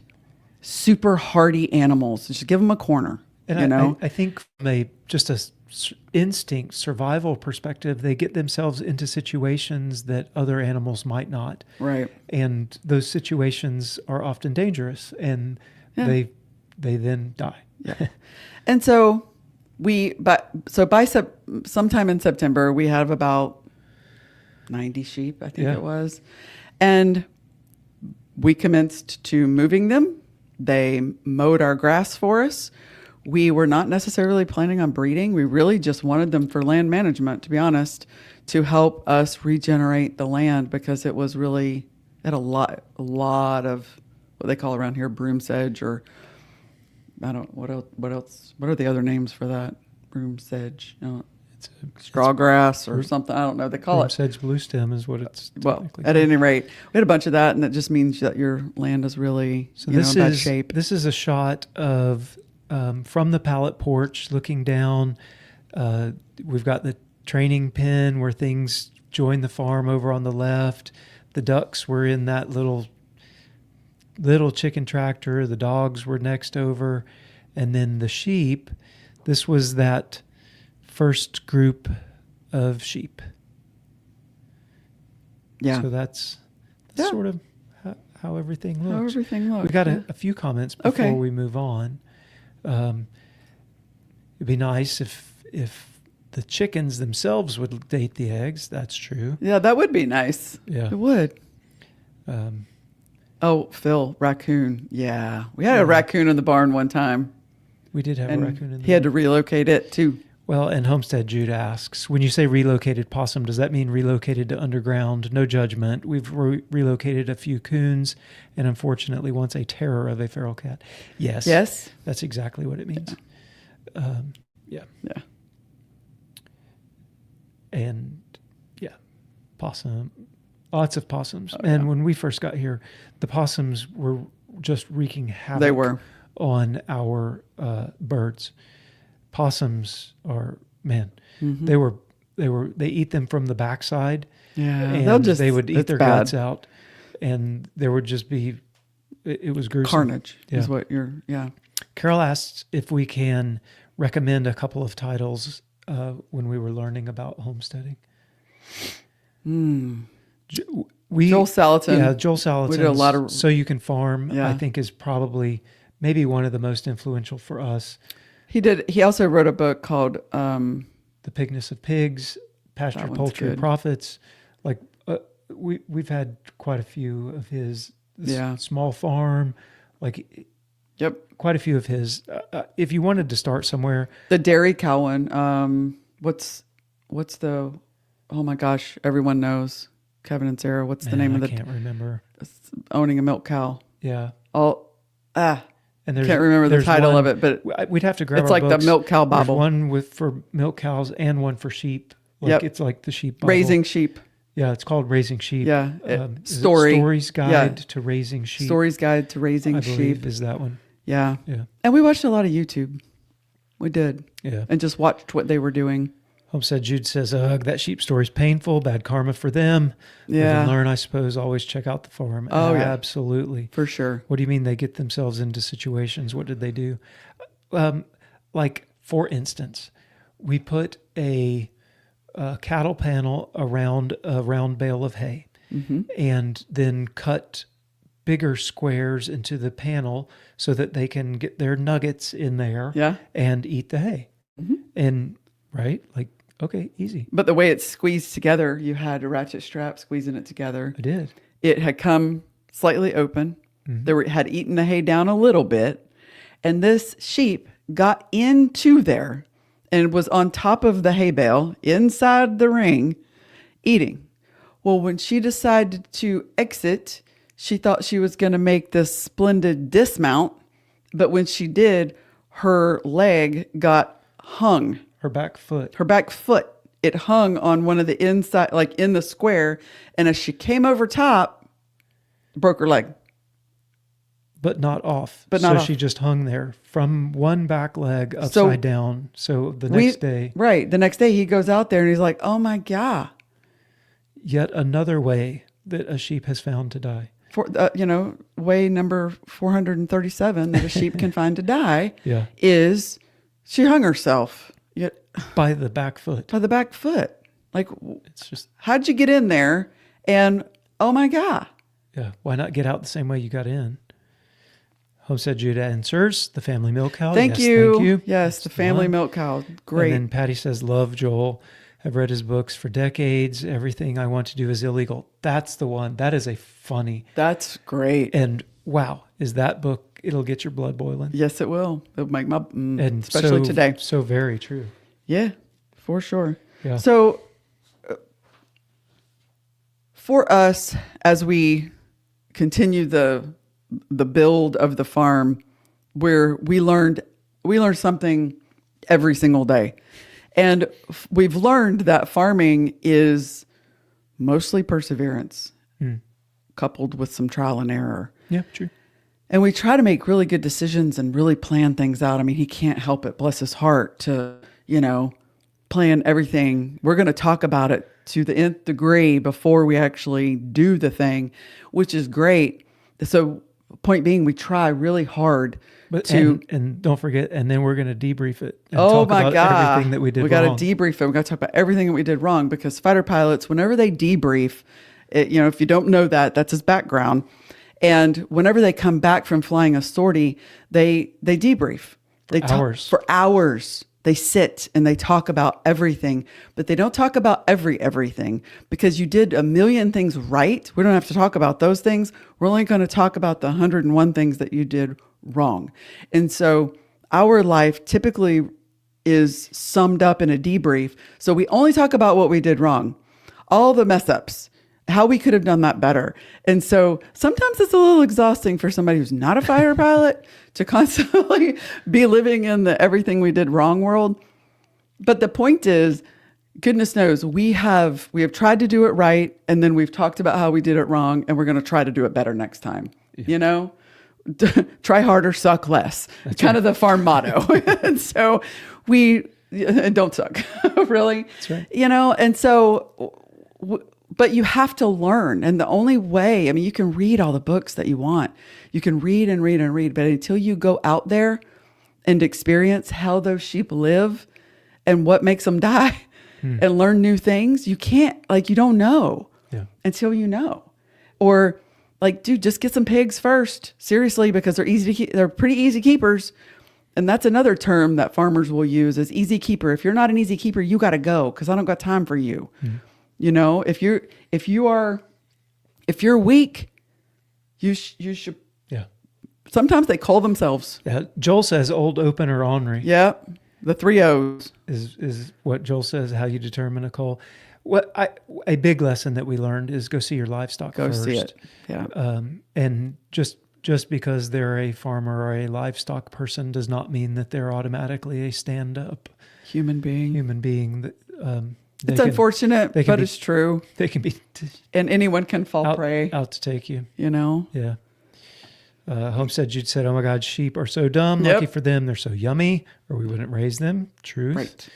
super hardy animals. Just give them a corner. And I think from just a instinct survival perspective, they get themselves into situations that other animals might not. Right. And those situations are often dangerous, and they then die. Yeah. And so sometime in September, we have about 90 sheep, I think it was. And we commenced to moving them. They mowed our grass for us. We were not necessarily planning on breeding. We really just wanted them for land management, to be honest, to help us regenerate the land, because it was really had a lot of what they call around here broom sedge, or I don't what else what are the other names for that? Broom sedge. It's straw grass or something. I don't know. They call broom it sedge blue stem is what it's well. At any rate, we had a bunch of that, and that just means that your land is really in bad shape. This is a shot of from the pallet porch looking down. We've got the training pen where things join the farm over on the left. The ducks were in that little chicken tractor. The dogs were next over. And then the sheep, this was that first group of sheep. Yeah. So that's sort of how everything looks. How everything looks. We got a few comments before we move on. It'd be nice if the chickens themselves would date the eggs. That's true. Yeah, that would be nice. Yeah. It would. Phil, raccoon. Yeah. We had a raccoon in the barn one time. We did have a raccoon in the barn. He had to relocate it too. Well, and Homestead Jude asks, when you say relocated possum, does that mean relocated to underground? No judgment. We've relocated a few coons and unfortunately once a terror of a feral cat. Yes. Yes. That's exactly what it means. Yeah. And possum, lots of possums. And when we first got here, the possums were just wreaking havoc on our birds. Possums are, they were they eat them from the backside. Yeah, And they would eat it's their bad. guts out, and there would just be, it was gruesome. Carnage Yeah. is what yeah. Carol asks if we can recommend a couple of titles when we were learning about homesteading. Joel Salatin. Yeah, Joel Salatin. We did a lot of. So You Can Farm, Yeah. I think, is probably maybe one of the most influential for us. He also wrote a book called The Pigness of Pigs, Pasture That one's Poultry good. Profits. Like we've had quite a few of his. Yeah. Small Farm, like Yep. quite a few of his. If you wanted to start somewhere, The dairy cow one. What's the? Oh my gosh! Everyone knows Kevin and Sarah. What's the name of I can't remember. owning a milk cow? Yeah, Oh, and can't remember the title of it, but we'd have to grab. it's our like books. the milk cow There's Bible. one for milk cows and one for sheep. Like Yep. It's like the sheep Bible. Raising sheep. Yeah, it's called Raising Sheep. Yeah, Is it story. Stories Guide Yeah. to Raising Sheep. Stories Guide to Raising I Sheep. believe is that one. Yeah. Yeah, And we watched a lot of YouTube. We did. yeah. And just watched what they were doing. Homestead Jude says, "Ugh, that sheep story's painful. Bad karma for them. Live Yeah. and learn, I suppose. Always check out the farm." Oh, yeah. Absolutely. For sure. What do you mean they get themselves into situations? What did they do? Like, for instance, we put a cattle panel around a round bale of hay and then cut bigger squares into the panel so that they can get their nuggets in there Yeah. and eat the hay. And, right? Like, okay, easy. But the way it's squeezed together, you had a ratchet strap squeezing it together. I did. It had come slightly open. Had eaten the hay down a little bit. And this sheep got into there and was on top of the hay bale inside the ring eating. Well, when she decided to exit, she thought she was going to make this splendid dismount. But when she did, her leg got hung. Her back foot. Her back foot, it hung on one of the inside, like in the square. And as she came over top, broke her leg. But not off. But not so off. she just hung there from one back leg upside down. So the next day, Right. The next day he goes out there and he's like, oh my God. yet another way that a sheep has found to die. For, way number 437 that a sheep can find to die Yeah. is she hung herself By the back foot. by the back foot. Like, It's just, how'd you get in there? And oh my God. yeah. Why not get out the same way you got in? Homestead Judah answers, the family milk cow. Thank Yes, you. Thank you. Yes, That's the family one. milk cow. Great. And then Patty says, love Joel. I've read his books for decades. Everything I want to do is illegal. That's the one. That is a funny. That's great. And wow, is that book, it'll get your blood boiling. Yes, it will. It'll make my, And especially so, today. So very true. Yeah, for sure. Yeah. So for us, as we continue the build of the farm, where we learned something every single day. And we've learned that farming is mostly perseverance coupled with some trial and error. Yeah, true. And we try to make really good decisions and really plan things out. I mean, he can't help it, bless his heart, to, plan everything. We're going to talk about it to the nth degree before we actually do the thing, which is great. So point being, we try really hard And don't forget, and then we're going to debrief it and oh talk my about God. everything that we did We got wrong. to debrief it. We got to talk about everything that we did wrong, because fighter pilots, whenever they debrief, if you don't know that, that's his background. And whenever they come back from flying a sortie, they debrief. For hours. They sit and they talk about everything, but they don't talk about everything, because you did a million things right. We don't have to talk about those things. We're only going to talk about the 101 things that you did wrong. And so our life typically is summed up in a debrief. So we only talk about what we did wrong, all the mess ups, how we could have done that better. And so sometimes it's a little exhausting for somebody who's not a fighter pilot to constantly be living in the everything we did wrong world. But the point is, goodness knows, we have tried to do it right, and then we've talked about how we did it wrong, and we're going to try to do it better next time. Yeah. Try harder, suck less. It's kind of the farm motto. And so we and don't suck. Really. That's right. And so, but you have to learn. And the only way, you can read all the books that you want. You can read and read and read, but until you go out there and experience how those sheep live and what makes them die and learn new things, you can't, you don't know until you know. Or dude, just get some pigs first. Seriously, because they're easy to keep. They're pretty easy keepers. And that's another term that farmers will use is easy keeper. If you're not an easy keeper, you got to go because I don't got time for you. If you're weak, you should. Yeah. Sometimes they call themselves. Yeah. Joel says old, open, or ornery. Yeah. The 3 O's is what Joel says, how you determine a cull. A big lesson that we learned is go see your livestock first. Go see it. Yeah. And just because they're a farmer or a livestock person does not mean that they're automatically a stand-up human being. It's unfortunate, but it's true. They can be, and anyone can fall prey. Out to take you. Yeah. Homestead Jude said, "Oh my God, sheep are so dumb. Lucky for them, they're so yummy, or we wouldn't raise them." Truth. Right.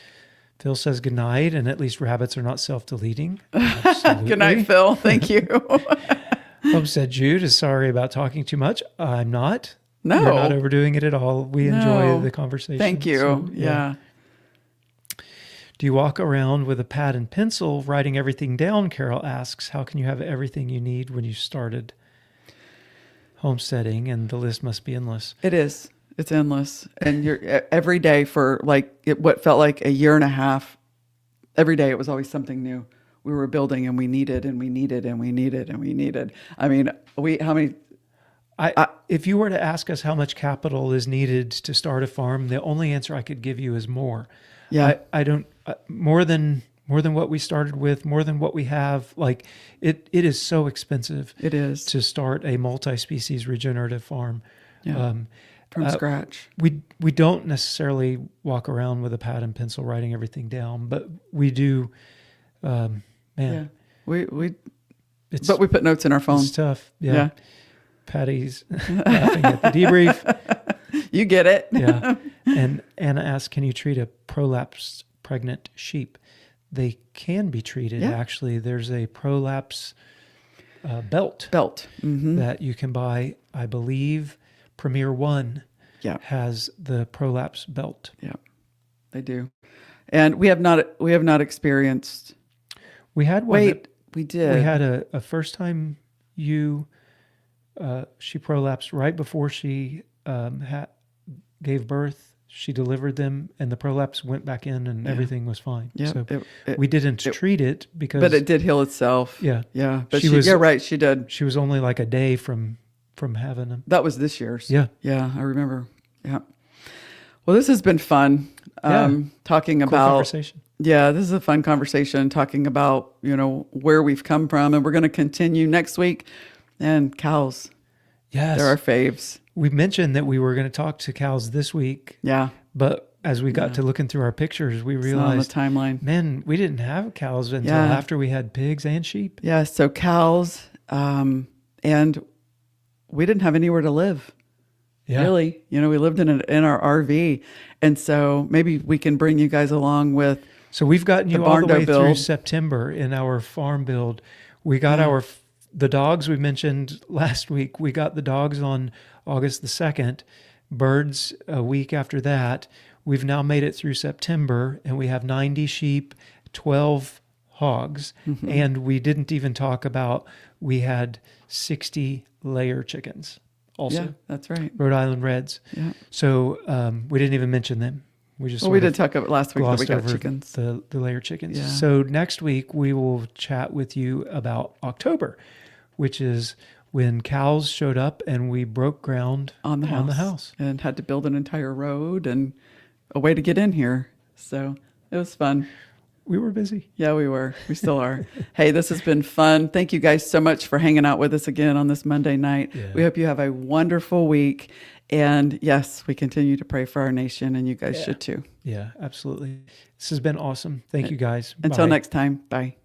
Phil says good night, and at least rabbits are not self-deleting. Good night, Phil. Thank you. Homestead Jude is sorry about talking too much. I'm not. No. You're not overdoing it at all. We enjoy the conversation. Thank you. So, yeah. Do you walk around with a pad and pencil writing everything down? Carol asks. How can you have everything you need when you started homesteading? And the list must be endless. It is. It's endless. And you're every day for what felt like a year and a half. Every day it was always something new. We were building and we needed and we needed and we needed and we needed. If you were to ask us how much capital is needed to start a farm, the only answer I could give you is more. Yeah. I don't, more than what we started with, more than what we have. It is so expensive. It is to start a multi-species regenerative farm. Yeah. From scratch. We don't necessarily walk around with a pad and pencil writing everything down, but we do. Man, yeah. But we put notes in our phone. It's tough. Yeah. Patty's laughing at the debrief. You get it. Yeah. And Anna asks, can you treat a prolapsed pregnant sheep? They can be treated. Yeah. Actually, there's a prolapse belt that you can buy. I believe Premier One has the prolapse belt. Yeah, they do. And we have not experienced. We had one. We did. We had a first time she prolapsed right before she gave birth. She delivered them, and the prolapse went back in, and everything was fine. Yeah, so we didn't treat it because, but it did heal itself. Yeah, yeah. But you're right. She did. She was only like a day from having them. That was this year's. Yeah, yeah. I remember. Yeah. Well, this has been fun. Talking cool about conversation. Yeah, this is a fun conversation. Talking about where we've come from, and we're going to continue next week. And cows. Yes, they're our faves. We mentioned that we were going to talk to cows this week. Yeah. But as we got to looking through our pictures, we realized, on the timeline. Man, we didn't have cows until after we had pigs and sheep. Yeah. So cows, and we didn't have anywhere to live. Yeah. Really. We lived in our RV. And so maybe we can bring you guys along with. So we've gotten you all the way through September in our farm build. We got the dogs we mentioned last week. We got the dogs on August the 2nd, birds a week after that. We've now made it through September, and we have 90 sheep, 12 hogs, and we didn't even talk about we had 60 layer chickens also. Yeah, that's right. Rhode Island Reds. Yeah. So we didn't even mention them. We did talk about last week that we got chickens. The layer chickens. Yeah. So next week we will chat with you about October, which is when cows showed up and we broke ground on the house and had to build an entire road and a way to get in here. So it was fun. We were busy. Yeah, we were. We still are. Hey, this has been fun. Thank you guys so much for hanging out with us again on this Monday night. Yeah. We hope you have a wonderful week. And yes, we continue to pray for our nation, and you guys should too. Yeah, absolutely. This has been awesome. Thank you guys. Until next time. Bye.